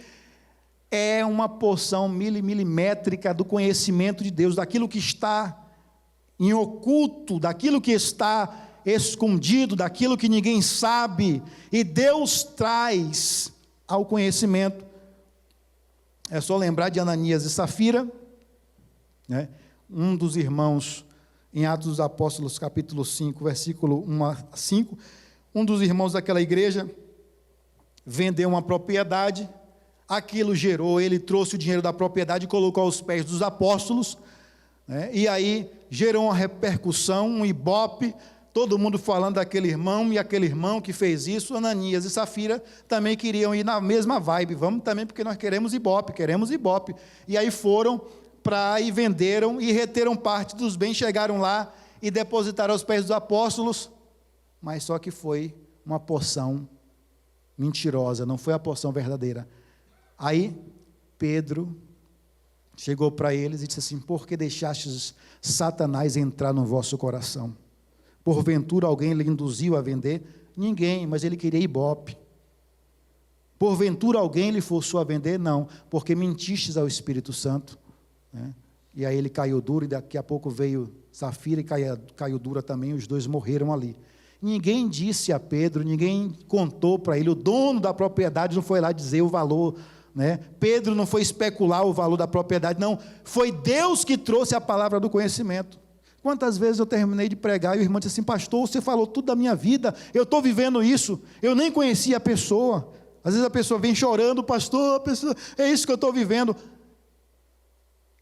é uma porção milimétrica do conhecimento de Deus, daquilo que está em oculto, daquilo que está escondido, daquilo que ninguém sabe, e Deus traz ao conhecimento. É só lembrar de Ananias e Safira, né? Um dos irmãos, em Atos dos Apóstolos, capítulo 5, versículo 1 a 5, um dos irmãos daquela igreja vendeu uma propriedade, aquilo gerou, ele trouxe o dinheiro da propriedade e colocou aos pés dos apóstolos, né? E aí gerou uma repercussão, um ibope, todo mundo falando daquele irmão, e aquele irmão que fez isso. Ananias e Safira também queriam ir na mesma vibe, vamos também porque nós queremos ibope, e aí foram e venderam, e reteram parte dos bens, chegaram lá e depositaram aos pés dos apóstolos, mas só que foi uma porção mentirosa, não foi a porção verdadeira. Aí Pedro chegou para eles e disse assim: por que deixastes Satanás entrar no vosso coração? Porventura alguém lhe induziu a vender? Ninguém, mas ele queria ibope. Porventura alguém lhe forçou a vender? Não, porque mentistes ao Espírito Santo, né? E aí ele caiu duro, e daqui a pouco veio Safira e caiu dura também, os dois morreram ali. Ninguém disse a Pedro, ninguém contou para ele, o dono da propriedade não foi lá dizer o valor, né? Pedro não foi especular o valor da propriedade, não, foi Deus que trouxe a palavra do conhecimento. Quantas vezes eu terminei de pregar e o irmão disse assim: pastor, você falou tudo da minha vida, eu estou vivendo isso, eu nem conhecia a pessoa. Às vezes a pessoa vem chorando: pastor, é isso que eu estou vivendo.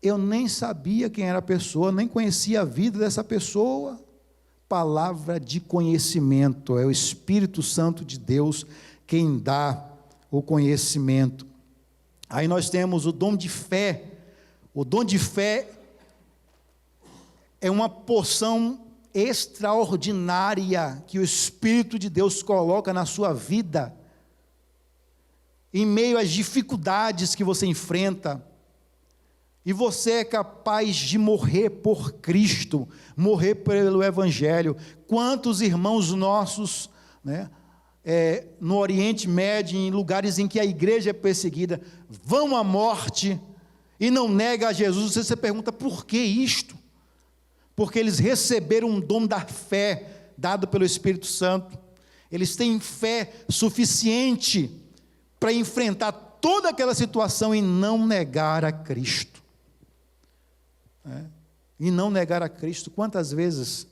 Eu nem sabia quem era a pessoa, nem conhecia a vida dessa pessoa. Palavra de conhecimento, é o Espírito Santo de Deus quem dá o conhecimento. Aí nós temos o dom de fé. O dom de fé é uma porção extraordinária que o Espírito de Deus coloca na sua vida, em meio às dificuldades que você enfrenta, e você é capaz de morrer por Cristo, morrer pelo Evangelho. Quantos irmãos nossos, né, no Oriente Médio, em lugares em que a igreja é perseguida, vão à morte e não negam a Jesus. Você pergunta: por que isto? Porque eles receberam um dom da fé, dado pelo Espírito Santo. Eles têm fé suficiente para enfrentar toda aquela situação e não negar a Cristo. E não negar a Cristo. Quantas vezes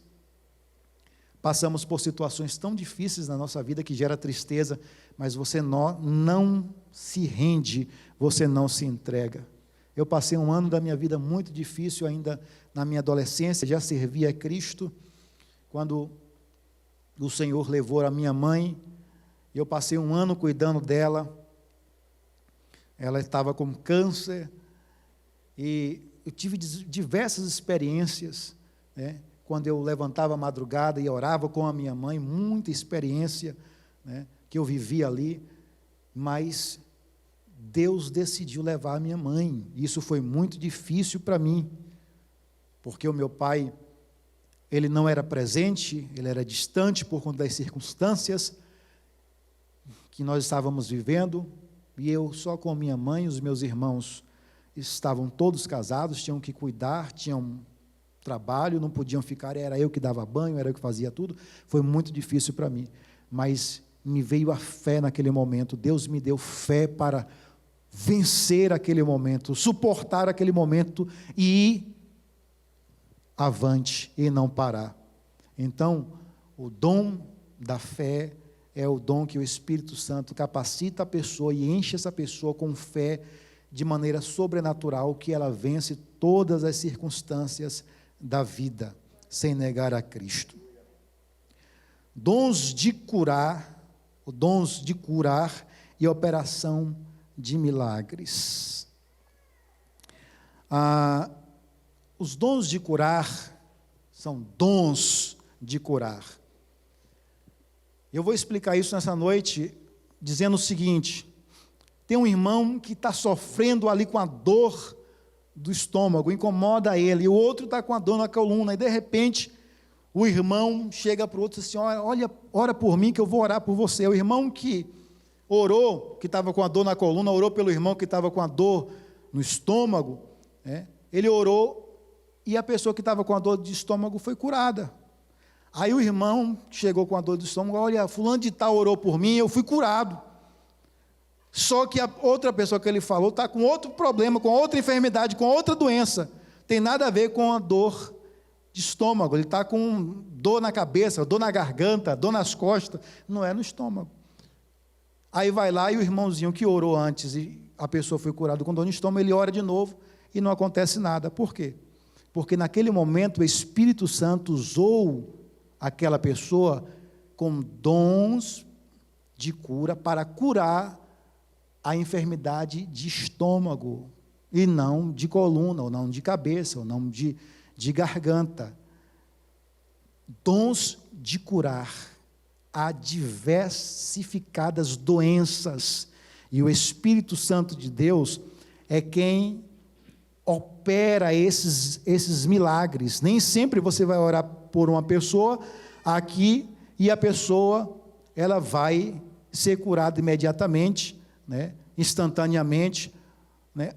passamos por situações tão difíceis na nossa vida que gera tristeza, mas você não se rende, você não se entrega. Eu passei um ano da minha vida muito difícil ainda na minha adolescência, já servia a Cristo, quando o Senhor levou a minha mãe, eu passei um ano cuidando dela. Ela estava com câncer, e eu tive diversas experiências, né? Quando eu levantava a madrugada e orava com a minha mãe, muita experiência, né, que eu vivia ali, mas Deus decidiu levar a minha mãe. Isso foi muito difícil para mim, porque o meu pai, ele não era presente, ele era distante por conta das circunstâncias que nós estávamos vivendo, e eu só com a minha mãe. Os meus irmãos estavam todos casados, tinham que cuidar, tinham trabalho, não podiam ficar, era eu que dava banho, era eu que fazia tudo. Foi muito difícil para mim, mas me veio a fé naquele momento. Deus me deu fé para vencer aquele momento, suportar aquele momento e ir avante e não parar. Então, o dom da fé é o dom que o Espírito Santo capacita a pessoa e enche essa pessoa com fé de maneira sobrenatural, que ela vence todas as circunstâncias da vida, sem negar a Cristo. Dons de curar e operação de milagres. Os dons de curar são dons de curar. Eu vou explicar isso nessa noite, dizendo o seguinte: tem um irmão que está sofrendo ali com a dor do estômago, incomoda ele, e o outro está com a dor na coluna, e de repente o irmão chega para o outro e diz assim: olha, ora por mim que eu vou orar por você. O irmão que orou, que estava com a dor na coluna, orou pelo irmão que estava com a dor no estômago, ele orou, e a pessoa que estava com a dor de estômago foi curada. Aí o irmão chegou com a dor do estômago, olha, fulano de tal orou por mim, eu fui curado. Só que a outra pessoa que ele falou está com outro problema, com outra enfermidade, com outra doença. Tem nada a ver com a dor de estômago, ele está com dor na cabeça, dor na garganta, dor nas costas, não é no estômago. Aí vai lá e o irmãozinho que orou antes e a pessoa foi curada com dor no estômago, ele ora de novo e não acontece nada. Por quê? Porque naquele momento o Espírito Santo usou aquela pessoa com dons de cura para curar a enfermidade de estômago, e não de coluna, ou não de cabeça, ou não de garganta. Dons de curar a diversificadas doenças, e o Espírito Santo de Deus é quem opera esses milagres. Nem sempre você vai orar por uma pessoa aqui, e a pessoa ela vai ser curada imediatamente, né, instantaneamente, né?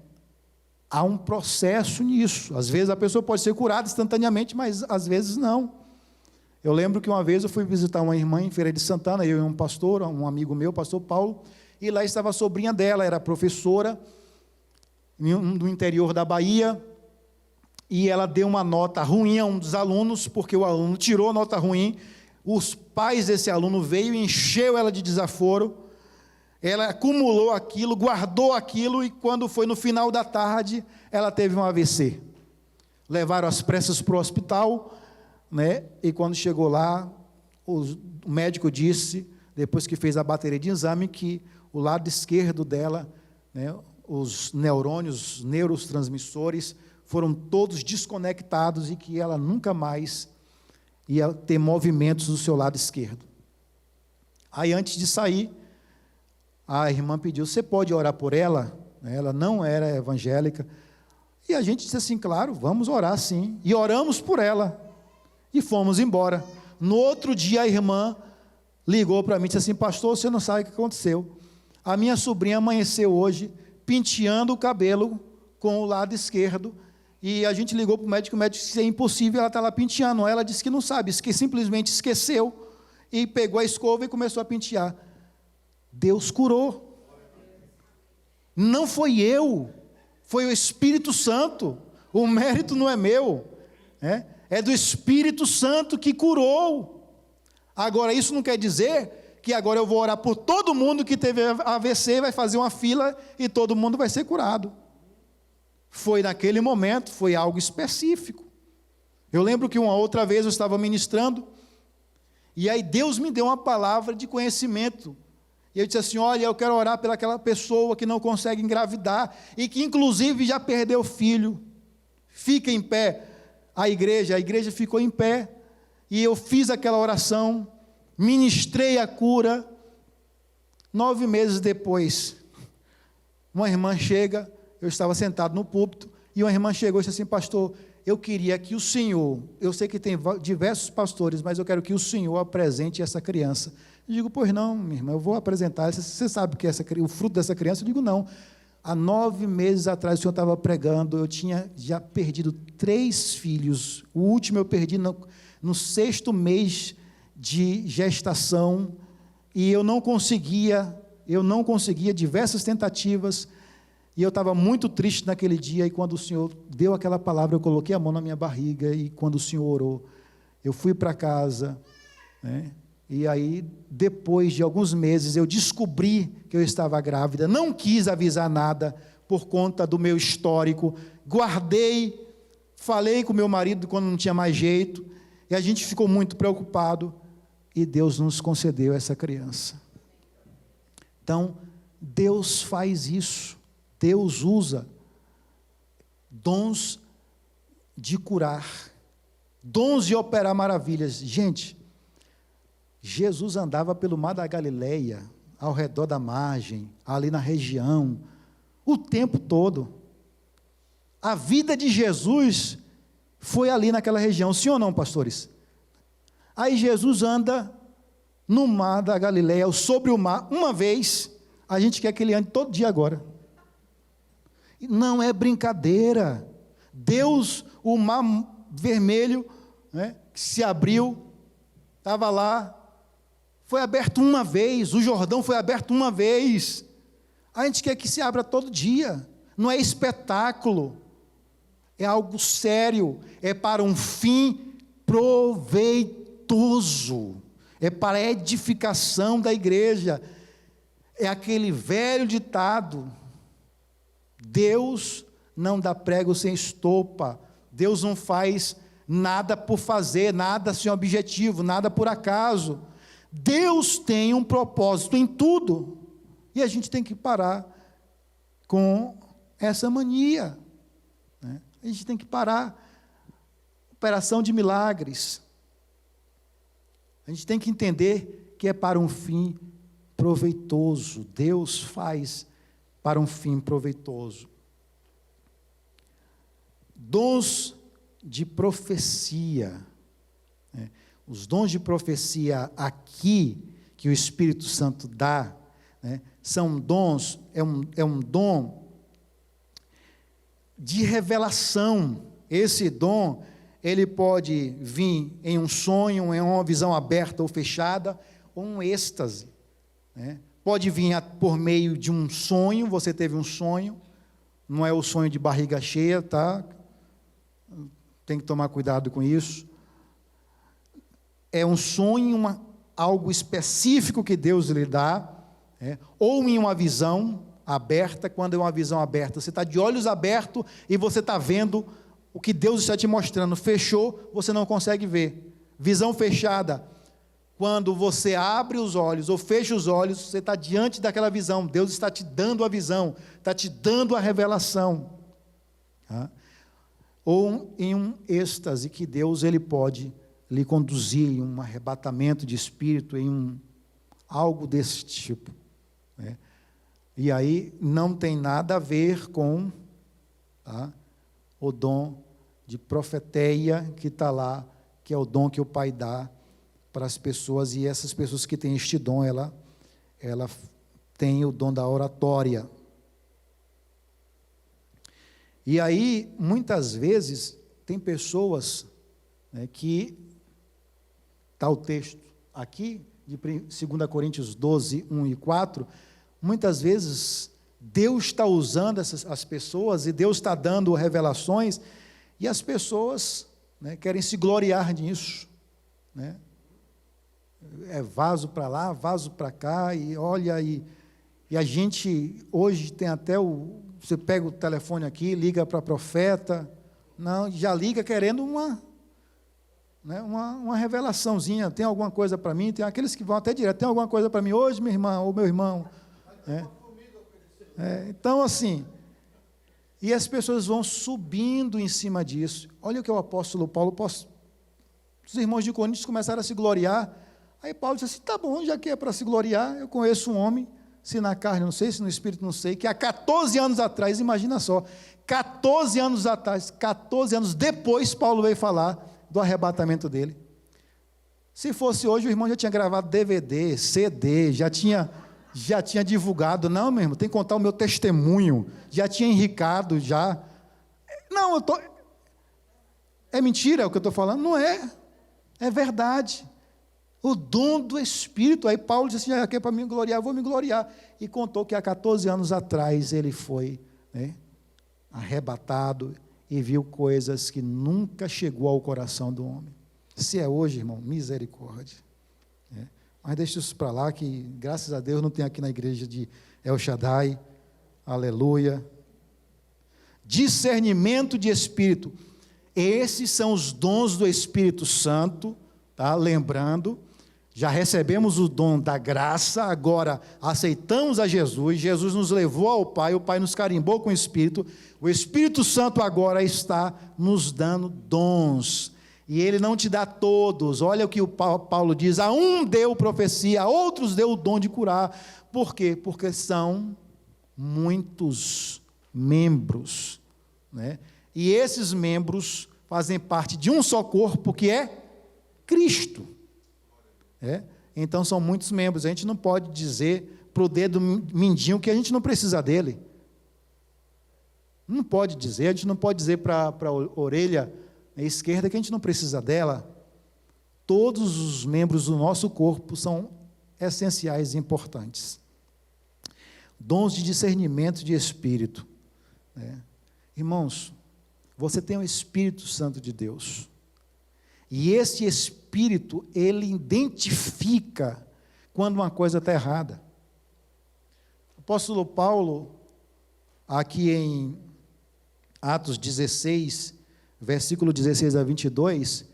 Há um processo nisso. Às vezes a pessoa pode ser curada instantaneamente, mas às vezes não. Eu lembro que uma vez eu fui visitar uma irmã em Feira de Santana, eu e um pastor, um amigo meu, o pastor Paulo, e lá estava a sobrinha dela, era professora, no interior da Bahia, e ela deu uma nota ruim a um dos alunos, porque o aluno tirou a nota ruim, os pais desse aluno veio e encheu ela de desaforo, ela acumulou aquilo, guardou aquilo, e quando foi no final da tarde, ela teve um AVC. Levaram às pressas para o hospital, né? E quando chegou lá, o médico disse, depois que fez a bateria de exame, que o lado esquerdo dela, né, os neurônios, os neurotransmissores, foram todos desconectados e que ela nunca mais ia ter movimentos do seu lado esquerdo. Aí, antes de sair, a irmã pediu, você pode orar por ela? Ela não era evangélica. E a gente disse assim, claro, vamos orar sim. E oramos por ela. E fomos embora. No outro dia, a irmã ligou para mim e disse assim, pastor, você não sabe o que aconteceu. A minha sobrinha amanheceu hoje, penteando o cabelo com o lado esquerdo. E a gente ligou para o médico disse que é impossível, ela está lá penteando. Ela disse que não sabe, que simplesmente esqueceu. E pegou a escova e começou a pentear. Deus curou. Não foi eu, foi o Espírito Santo. O mérito não é meu, é do Espírito Santo que curou. Agora, isso não quer dizer que agora eu vou orar por todo mundo que teve AVC, vai fazer uma fila e todo mundo vai ser curado. Foi naquele momento, foi algo específico. Eu lembro que uma outra vez eu estava ministrando, e aí Deus me deu uma palavra de conhecimento. E eu disse assim, olha, eu quero orar pelaquela pessoa que não consegue engravidar, e que inclusive já perdeu filho. Fica em pé. A igreja ficou em pé, e eu fiz aquela oração, ministrei a cura. 9 meses depois, uma irmã chega, eu estava sentado no púlpito, e uma irmã chegou e disse assim, pastor, eu queria que o senhor, eu sei que tem diversos pastores, mas eu quero que o senhor apresente essa criança. Eu digo, pois não, minha irmã, eu vou apresentar. Você sabe que o fruto dessa criança? Eu digo, não. Há 9 meses atrás o senhor estava pregando, eu tinha já perdido 3 filhos. O último eu perdi no 6º mês de gestação, e eu não conseguia, diversas tentativas, e eu estava muito triste naquele dia, e quando o senhor deu aquela palavra, eu coloquei a mão na minha barriga, e quando o senhor orou, eu fui para casa, né? E aí, depois de alguns meses, eu descobri que eu estava grávida, não quis avisar nada, por conta do meu histórico, guardei, falei com meu marido quando não tinha mais jeito, e a gente ficou muito preocupado, e Deus nos concedeu essa criança. Então, Deus faz isso, Deus usa dons de curar, dons de operar maravilhas. Gente, Jesus andava pelo mar da Galileia, ao redor da margem, ali na região, o tempo todo. A vida de Jesus foi ali naquela região, sim ou não, pastores? Aí Jesus anda no mar da Galileia, ou sobre o mar, uma vez, a gente quer que ele ande todo dia agora. Não é brincadeira. Deus, o mar vermelho, né, que se abriu, estava lá, foi aberto uma vez, o Jordão foi aberto uma vez. A gente quer que se abra todo dia, não é espetáculo, é algo sério, é para um fim proveitoso, é para a edificação da igreja. É aquele velho ditado: Deus não dá prego sem estopa, Deus não faz nada por fazer, nada sem objetivo, nada por acaso. Deus tem um propósito em tudo, e a gente tem que parar com essa mania, né? A gente tem que parar. Operação de milagres, a gente tem que entender que é para um fim proveitoso. Deus faz para um fim proveitoso. Dons de profecia, né? Os dons de profecia aqui, que o Espírito Santo dá, né, são dons, é um dom de revelação. Esse dom, ele pode vir em um sonho, em uma visão aberta ou fechada, ou um êxtase, né? Pode vir por meio de um sonho. Você teve um sonho, não é o sonho de barriga cheia, tá? Tem que tomar cuidado com isso. É um sonho, algo específico que Deus lhe dá, ou em uma visão aberta. Quando é uma visão aberta, você está de olhos abertos e você está vendo o que Deus está te mostrando. Fechou, você não consegue ver. Visão fechada, quando você abre os olhos ou fecha os olhos, você está diante daquela visão. Deus está te dando a visão, está te dando a revelação, tá? Ou em um êxtase, que Deus ele pode lhe conduzir em um arrebatamento de espírito, em algo desse tipo, né? E aí não tem nada a ver com, tá, o dom de profeteia que está lá, que é o dom que o Pai dá para as pessoas. E essas pessoas que têm este dom, ela tem o dom da oratória. E aí, muitas vezes, tem pessoas, né, que, está o texto aqui, de 2 Coríntios 12, 1 e 4, muitas vezes, Deus está usando as pessoas, e Deus está dando revelações, e as pessoas, né, querem se gloriar nisso, né? É vaso para lá, vaso para cá, e olha, e a gente, hoje tem até você pega o telefone aqui, liga para profeta, não, já liga querendo uma revelaçãozinha. Tem alguma coisa para mim? Tem aqueles que vão até direto: tem alguma coisa para mim hoje, minha irmã, ou meu irmão? Então, assim, e as pessoas vão subindo em cima disso. Olha o que o apóstolo Paulo, os irmãos de Coríntios começaram a se gloriar. Aí Paulo disse assim: tá bom, já que é para se gloriar, eu conheço um homem, se na carne não sei, se no espírito não sei, que há 14 anos atrás, imagina só, 14 anos atrás, 14 anos depois, Paulo veio falar do arrebatamento dele. Se fosse hoje, o irmão já tinha gravado DVD, CD, já tinha divulgado. Não, meu irmão, tem que contar o meu testemunho, já tinha enricado, já. Não, é mentira o que eu estou falando? Não é, é verdade. O dom do Espírito. Aí Paulo disse assim: aqui é para me gloriar, eu vou me gloriar. E contou que há 14 anos atrás ele foi, né, arrebatado e viu coisas que nunca chegou ao coração do homem. Se é hoje, irmão, misericórdia, né? Mas deixa isso para lá, que graças a Deus não tem aqui na igreja de El Shaddai. Aleluia. Discernimento de espírito. Esses são os dons do Espírito Santo, tá? Lembrando, já recebemos o dom da graça, agora aceitamos a Jesus, Jesus nos levou ao Pai, o Pai nos carimbou com o Espírito Santo agora está nos dando dons, e Ele não te dá todos. Olha o que o Paulo diz: a um deu profecia, a outros deu o dom de curar. Por quê? Porque são muitos membros, né? E esses membros fazem parte de um só corpo, que é Cristo. Então são muitos membros. A gente não pode dizer para o dedo mindinho que a gente não precisa dele. Não pode dizer. A gente não pode dizer para a orelha esquerda que a gente não precisa dela. Todos os membros do nosso corpo são essenciais e importantes. Dons de discernimento de espírito, né? Irmãos, você tem o Espírito Santo de Deus. E esse Espírito, ele identifica quando uma coisa está errada. O apóstolo Paulo, aqui em Atos 16, versículo 16 a 22,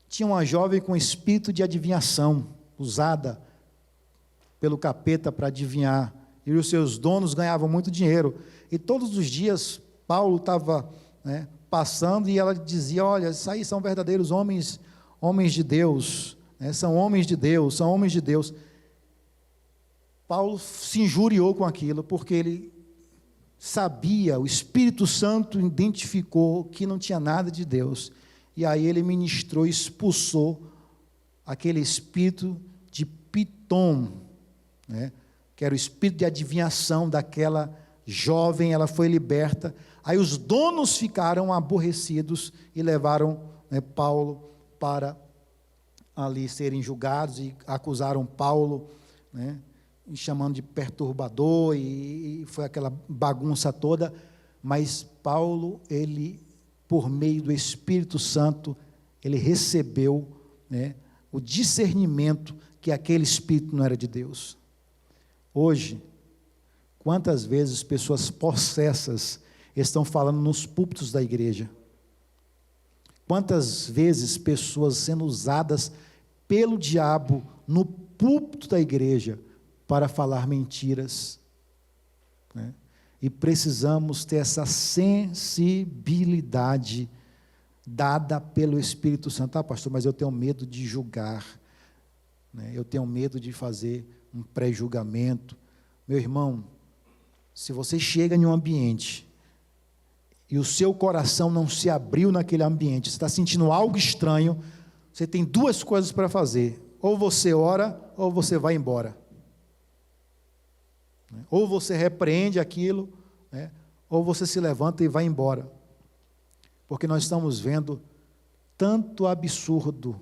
tinha uma jovem com espírito de adivinhação, usada pelo capeta para adivinhar, e os seus donos ganhavam muito dinheiro, e todos os dias Paulo estava, né, passando, e ela dizia: olha, isso aí são verdadeiros homens de Deus, né, são homens de Deus, são homens de Deus. Paulo se injuriou com aquilo, porque ele sabia, o Espírito Santo identificou que não tinha nada de Deus, e aí ele ministrou, expulsou aquele espírito de Pitom, né, que era o espírito de adivinhação daquela jovem. Ela foi liberta. Aí os donos ficaram aborrecidos e levaram, né, Paulo para ali serem julgados, e acusaram Paulo, né, chamando de perturbador, e foi aquela bagunça toda. Mas Paulo, ele, por meio do Espírito Santo, ele recebeu, né, o discernimento que aquele espírito não era de Deus. Hoje, quantas vezes pessoas possessas estão falando nos púlpitos da igreja? Quantas vezes pessoas sendo usadas pelo diabo no púlpito da igreja para falar mentiras, né? E precisamos ter essa sensibilidade dada pelo Espírito Santo. Ah, pastor, mas eu tenho medo de julgar, né? Eu tenho medo de fazer um pré-julgamento. Meu irmão, se você chega em um ambiente e o seu coração não se abriu naquele ambiente, você está sentindo algo estranho, você tem duas coisas para fazer: ou você ora, ou você vai embora. Ou você repreende aquilo, né, ou você se levanta e vai embora. Porque nós estamos vendo tanto absurdo,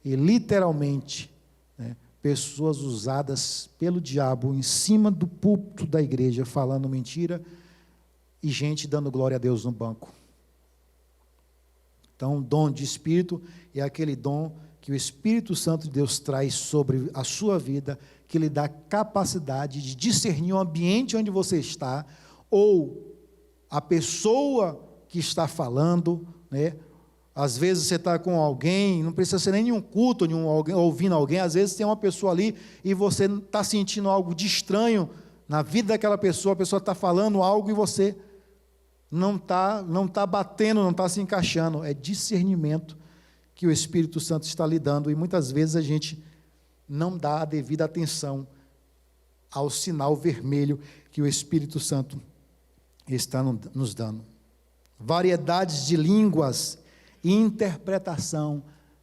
e literalmente, né, pessoas usadas pelo diabo em cima do púlpito da igreja, falando mentira, e gente dando glória a Deus no banco. Então, o dom de Espírito é aquele dom que o Espírito Santo de Deus traz sobre a sua vida, que lhe dá capacidade de discernir o ambiente onde você está, ou a pessoa que está falando, né? Às vezes você está com alguém, não precisa ser nem nenhum culto, ouvindo alguém, às vezes tem uma pessoa ali e você está sentindo algo de estranho na vida daquela pessoa, a pessoa está falando algo e você não está batendo, não está se encaixando. É discernimento que o Espírito Santo está lhe dando, e muitas vezes a gente não dá a devida atenção ao sinal vermelho que o Espírito Santo está nos dando. Variedades de línguas e interpretação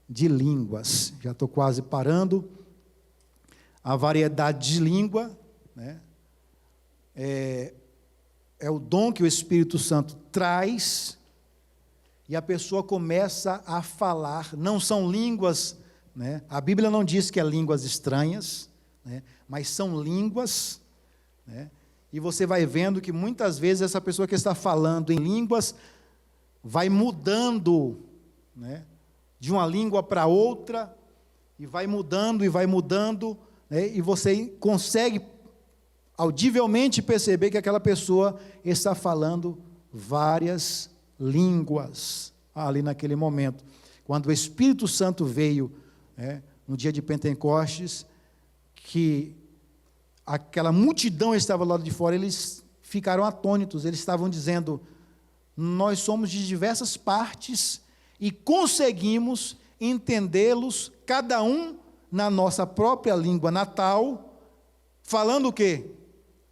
de línguas. Já estou quase parando. A variedade de língua, né, é o dom que o Espírito Santo traz, e a pessoa começa a falar. Não são línguas, né? A Bíblia não diz que é línguas estranhas, né? Mas são línguas, né? E você vai vendo que muitas vezes essa pessoa que está falando em línguas vai mudando, né, de uma língua para outra, e vai mudando, né, e você consegue audivelmente perceber que aquela pessoa está falando várias línguas ali naquele momento. Quando o Espírito Santo veio, né, no dia de Pentecostes, que aquela multidão estava lá de fora, eles ficaram atônitos. Eles estavam dizendo: nós somos de diversas partes e conseguimos entendê-los, cada um na nossa própria língua natal, falando o quê?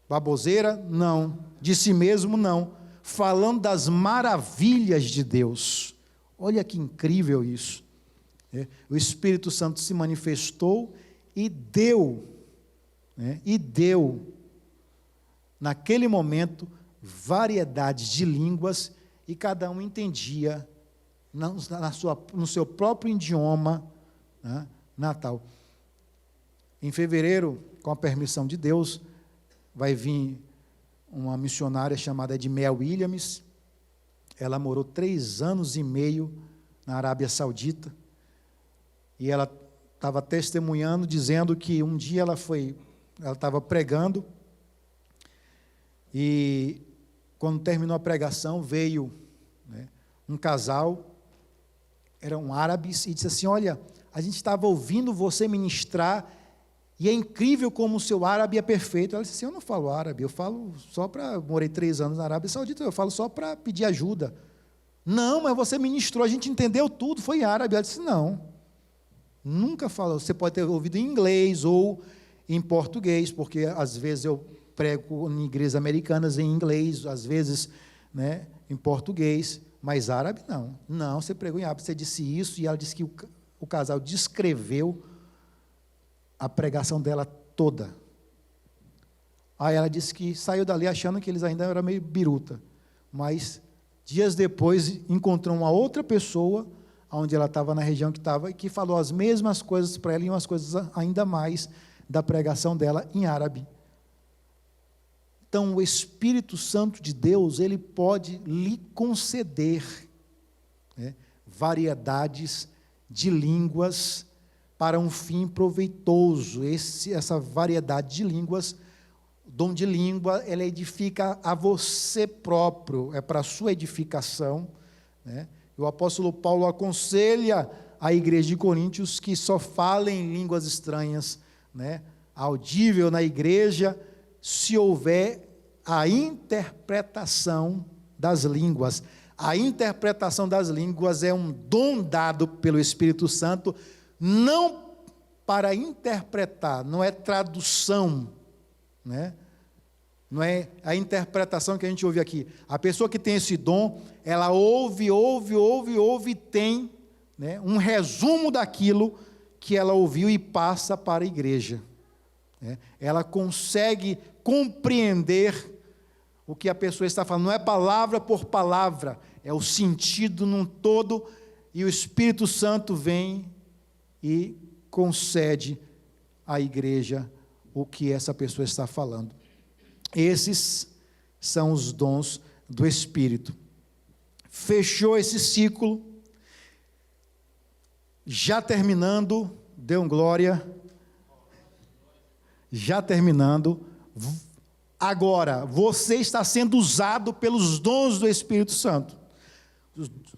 Baboseira? Não. De si mesmo? Não. Falando das maravilhas de Deus. Olha que incrível isso. O Espírito Santo se manifestou e deu, naquele momento, variedades de línguas, e cada um entendia no seu próprio idioma, né, natal. Em fevereiro, com a permissão de Deus, vai vir uma missionária chamada Edmea Williams. Ela morou 3 anos e meio na Arábia Saudita, e ela estava testemunhando, dizendo que um dia ela estava pregando, e quando terminou a pregação, veio, né, um casal, eram árabes, e disse assim: olha, a gente estava ouvindo você ministrar, e é incrível como o seu árabe é perfeito. Ela disse assim: eu não falo árabe, eu falo só para... Morei 3 anos na Arábia Saudita, eu falo só para pedir ajuda. Não, mas você ministrou, a gente entendeu tudo, foi em árabe. Ela disse: não, nunca falou. Você pode ter ouvido em inglês ou em português, porque às vezes eu prego em igrejas americanas em inglês, às vezes, né, em português, mas árabe não. Não, você pregou em árabe, você disse isso, e ela disse que o casal descreveu a pregação dela toda. Aí ela disse que saiu dali achando que eles ainda eram meio biruta, mas dias depois encontrou uma outra pessoa, onde ela estava na região que estava, e que falou as mesmas coisas para ela, e umas coisas ainda mais da pregação dela em árabe. Então, o Espírito Santo de Deus, ele pode lhe conceder, né, variedades de línguas para um fim proveitoso. Essa variedade de línguas, o dom de língua, ela edifica a você próprio, é para a sua edificação, né? O apóstolo Paulo aconselha a igreja de Coríntios que só falem línguas estranhas, né, audível na igreja, se houver a interpretação das línguas. A interpretação das línguas é um dom dado pelo Espírito Santo, não para interpretar, não é tradução, né? Não é a interpretação que a gente ouve aqui. A pessoa que tem esse dom, ela ouve, e tem, né, um resumo daquilo que ela ouviu e passa para a igreja. Ela consegue compreender o que a pessoa está falando. Não é palavra por palavra, é o sentido num todo, e o Espírito Santo vem e concede à igreja o que essa pessoa está falando. Esses são os dons do Espírito. Fechou esse ciclo, já terminando, dê um glória, já terminando, agora, você está sendo usado pelos dons do Espírito Santo.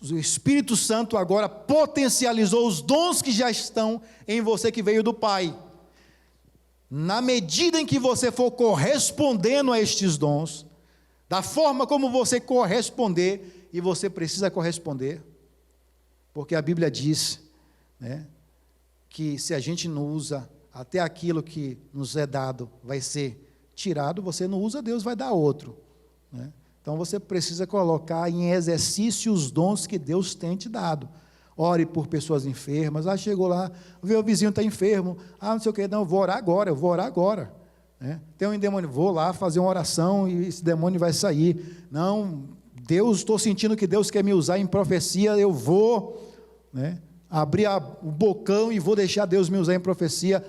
O Espírito Santo agora potencializou os dons que já estão em você, que veio do Pai. Na medida em que você for correspondendo a estes dons, da forma como você corresponder, e você precisa corresponder, porque a Bíblia diz, né, que se a gente não usa, até aquilo que nos é dado vai ser tirado. Você não usa, Deus vai dar outro, né? Então você precisa colocar em exercício os dons que Deus tem te dado. Ore por pessoas enfermas. Chegou lá, vê o vizinho está enfermo, não sei o que, não, eu vou orar agora, né? Tem um endemônio, vou lá fazer uma oração e esse demônio vai sair. Não, Deus, estou sentindo que Deus quer me usar em profecia, eu vou, né, abrir o bocão e vou deixar Deus me usar em profecia.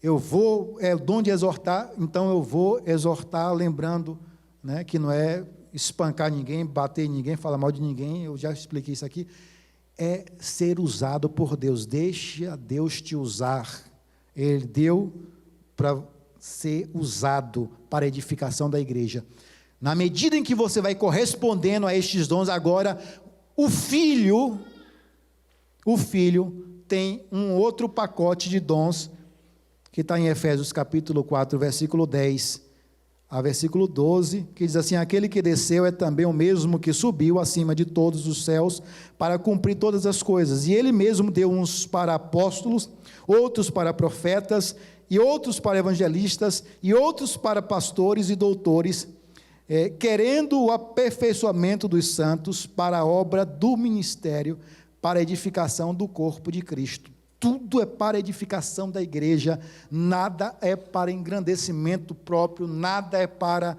Eu vou, é o dom de exortar, então eu vou exortar, lembrando, né, que não é espancar ninguém, bater em ninguém, falar mal de ninguém, eu já expliquei isso aqui, é ser usado por Deus. Deixa Deus te usar. Ele deu para ser usado para a edificação da igreja. Na medida em que você vai correspondendo a estes dons, agora o filho tem um outro pacote de dons, que está em Efésios capítulo 4, versículo 10 a versículo 12, que diz assim: aquele que desceu é também o mesmo que subiu acima de todos os céus para cumprir todas as coisas, e ele mesmo deu uns para apóstolos, outros para profetas, e outros para evangelistas, e outros para pastores e doutores, querendo o aperfeiçoamento dos santos para a obra do ministério, para a edificação do corpo de Cristo. Tudo é para a edificação da igreja, nada é para engrandecimento próprio, nada é para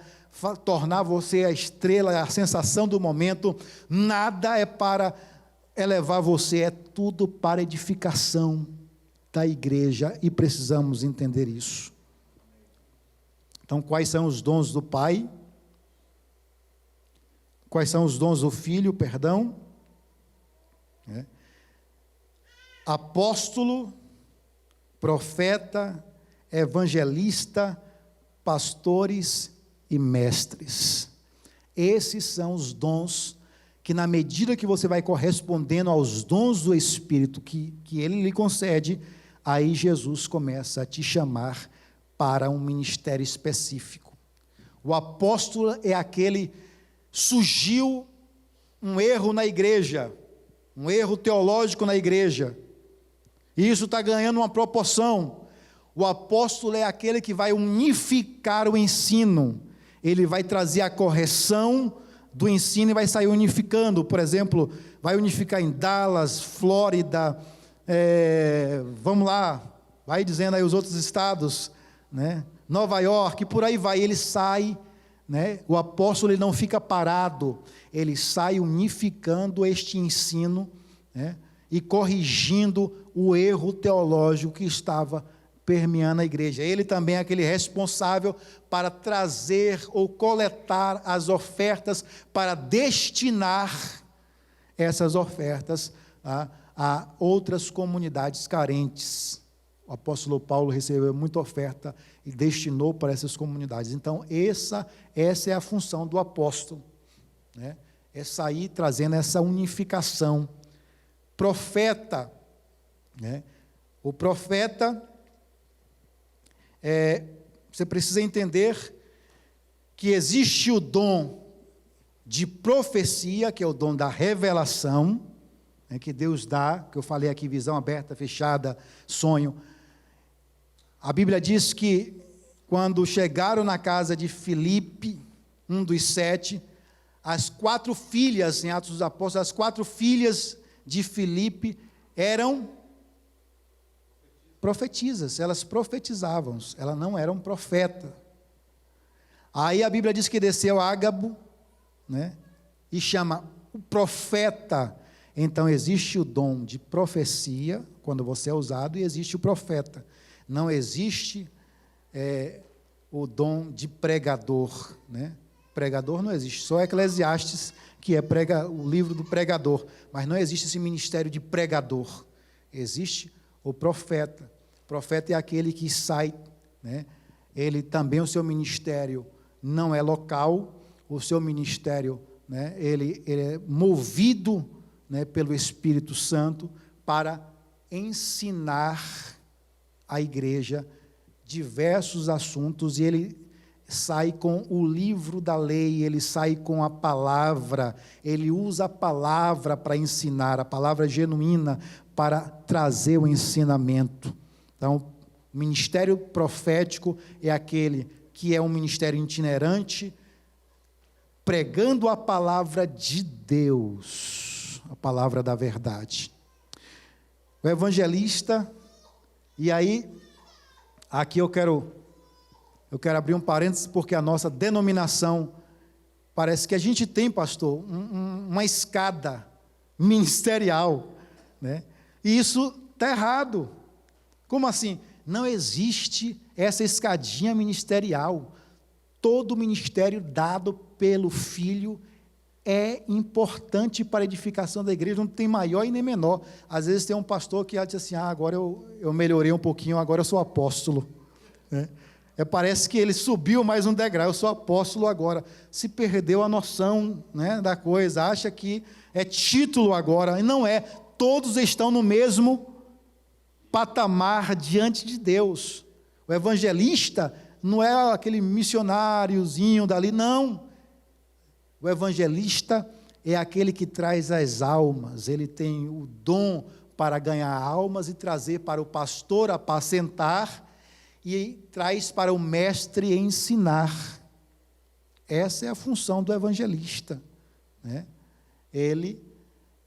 tornar você a estrela, a sensação do momento, nada é para elevar você, é tudo para edificação da igreja, e precisamos entender isso. Então, quais são os dons do Pai? Quais são os dons do Filho, perdão? Apóstolo, profeta, evangelista, pastores e mestres. Esses são os dons que, na medida que você vai correspondendo aos dons do Espírito que Ele lhe concede, aí Jesus começa a te chamar para um ministério específico. O apóstolo é aquele, surgiu um erro na igreja, um erro teológico na igreja, e isso está ganhando uma proporção. O apóstolo é aquele que vai unificar o ensino, ele vai trazer a correção do ensino e vai sair unificando. Por exemplo, vai unificar em Dallas, Flórida, vamos lá, vai dizendo aí os outros estados, né? Nova York, por aí vai, ele sai, né? O apóstolo, ele não fica parado, ele sai unificando este ensino, né? E corrigindo o erro teológico que estava permeando a igreja. Ele também é aquele responsável para trazer ou coletar as ofertas, para destinar essas ofertas a outras comunidades carentes. O apóstolo Paulo recebeu muita oferta e destinou para essas comunidades. Então, essa é a função do apóstolo, né? É sair trazendo essa unificação. Profeta, né? O profeta, você precisa entender que existe o dom de profecia, que é o dom da revelação, né, que Deus dá, que eu falei aqui, visão aberta, fechada, sonho. A Bíblia diz que quando chegaram na casa de Filipe, um dos 7, as 4 filhas, em Atos dos Apóstolos, as 4 filhas de Filipe eram profetisas, elas profetizavam, elas não eram profeta. Aí a Bíblia diz que desceu Ágabo, né, e chama o profeta. Então existe o dom de profecia, quando você é usado, e existe o profeta. Não existe o dom de pregador, né? Pregador não existe, só Eclesiastes, que é o livro do pregador, mas não existe esse ministério de pregador. Existe o profeta. O profeta é aquele que sai, né? Ele também, o seu ministério não é local, o seu ministério, né, ele é movido, né, pelo Espírito Santo para ensinar a igreja diversos assuntos, e ele sai com o livro da lei, ele sai com a palavra, ele usa a palavra para ensinar, a palavra genuína para trazer o ensinamento. Então, o ministério profético é aquele que é um ministério itinerante, pregando a palavra de Deus, a palavra da verdade. O evangelista, e aí, aqui eu quero abrir um parênteses, porque a nossa denominação, parece que a gente tem, pastor, uma escada ministerial, né? E isso está errado. Como assim? Não existe essa escadinha ministerial. Todo ministério dado pelo Filho é importante para a edificação da igreja, não tem maior e nem menor. Às vezes tem um pastor que diz assim, agora eu melhorei um pouquinho, agora eu sou apóstolo, né? Parece que ele subiu mais um degrau, eu sou apóstolo agora. Se perdeu a noção, né, da coisa, acha que é título agora, e não é. Todos estão no mesmo patamar diante de Deus. O evangelista não é aquele missionáriozinho dali, não. O evangelista é aquele que traz as almas, ele tem o dom para ganhar almas e trazer para o pastor apacentar, e traz para o mestre ensinar. Essa é a função do evangelista, né? Ele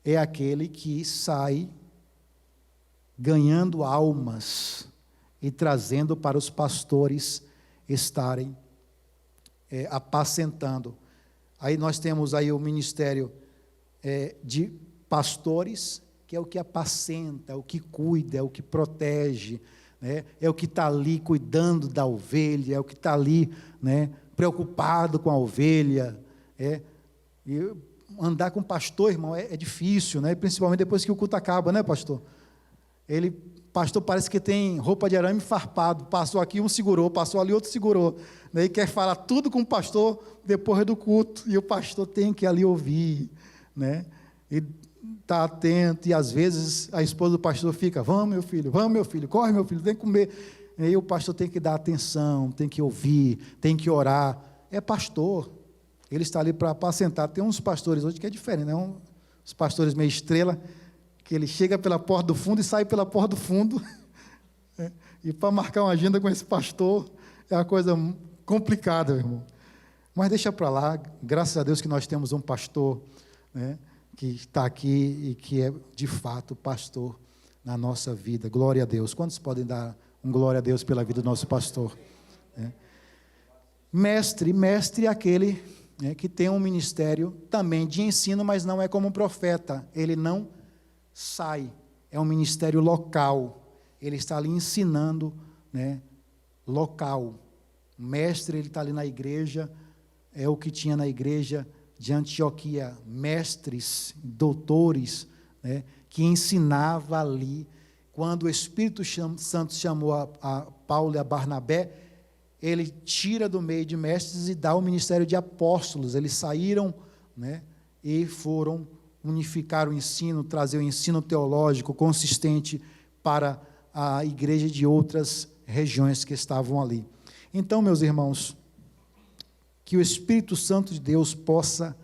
é aquele que sai ganhando almas e trazendo para os pastores estarem apacentando. Aí nós temos aí o ministério de pastores, que é o que apacenta, é o que cuida, é o que protege, né? É o que está ali cuidando da ovelha, é o que está ali, né, preocupado com a ovelha. E andar com pastor, irmão, é difícil, né? Principalmente depois que o culto acaba, né, pastor? Pastor parece que tem roupa de arame farpado, passou aqui, um segurou, passou ali, outro segurou, né? E quer falar tudo com o pastor depois do culto, e o pastor tem que ali ouvir, né? E está atento, e às vezes a esposa do pastor fica, vamos meu filho, corre meu filho, tem que comer, e aí o pastor tem que dar atenção, tem que ouvir, tem que orar, é pastor, ele está ali para apacentar. Tem uns pastores hoje que é diferente, né? Os pastores meio estrela, que ele chega pela porta do fundo e sai pela porta do fundo, né? E para marcar uma agenda com esse pastor é uma coisa complicada, meu irmão. Mas deixa para lá, graças a Deus que nós temos um pastor, né, que está aqui e que é de fato pastor na nossa vida. Glória a Deus. Quantos podem dar um glória a Deus pela vida do nosso pastor? Mestre é aquele, né, que tem um ministério também de ensino, mas não é como um profeta, ele não sai, é um ministério local, ele está ali ensinando, né, local. O mestre, ele está ali na igreja, é o que tinha na igreja de Antioquia, mestres, doutores, né, que ensinava ali. Quando o Espírito Santo chamou a Paulo e a Barnabé, ele tira do meio de mestres e dá o ministério de apóstolos. Eles saíram, né, e foram unificar o ensino, trazer o ensino teológico consistente para a igreja de outras regiões que estavam ali. Então, meus irmãos, que o Espírito Santo de Deus possa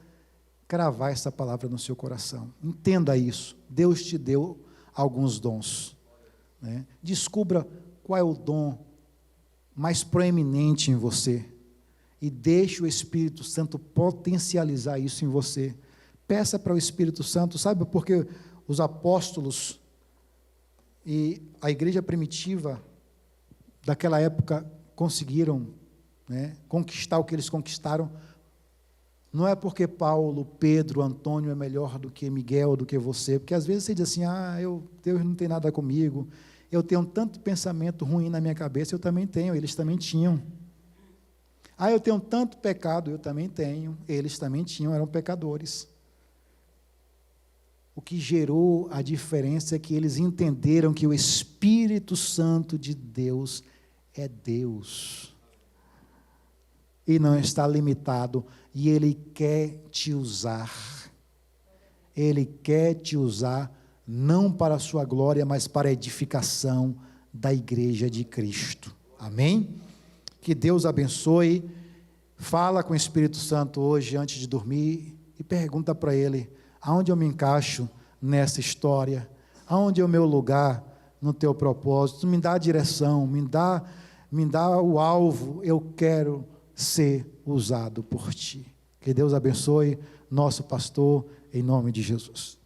cravar essa palavra no seu coração. Entenda isso. Deus te deu alguns dons, né? Descubra qual é o dom mais proeminente em você e deixe o Espírito Santo potencializar isso em você. Peça para o Espírito Santo, sabe, porque os apóstolos e a igreja primitiva daquela época conseguiram, né, conquistar o que eles conquistaram, não é porque Paulo, Pedro, Antônio é melhor do que Miguel, do que você, porque às vezes você diz assim, Deus não tem nada comigo, eu tenho tanto pensamento ruim na minha cabeça, eu também tenho, eles também tinham. Eu tenho tanto pecado, eu também tenho, eles também tinham, eram pecadores. O que gerou a diferença é que eles entenderam que o Espírito Santo de Deus é Deus. E não está limitado, e Ele quer te usar. Ele quer te usar, não para a sua glória, mas para a edificação da igreja de Cristo. Amém? Que Deus abençoe. Fala com o Espírito Santo hoje, antes de dormir, e pergunta para Ele, aonde eu me encaixo nessa história? Aonde é o meu lugar no teu propósito? Me dá a direção, me dá o alvo, eu quero ser usado por ti. Que Deus abençoe nosso pastor, em nome de Jesus.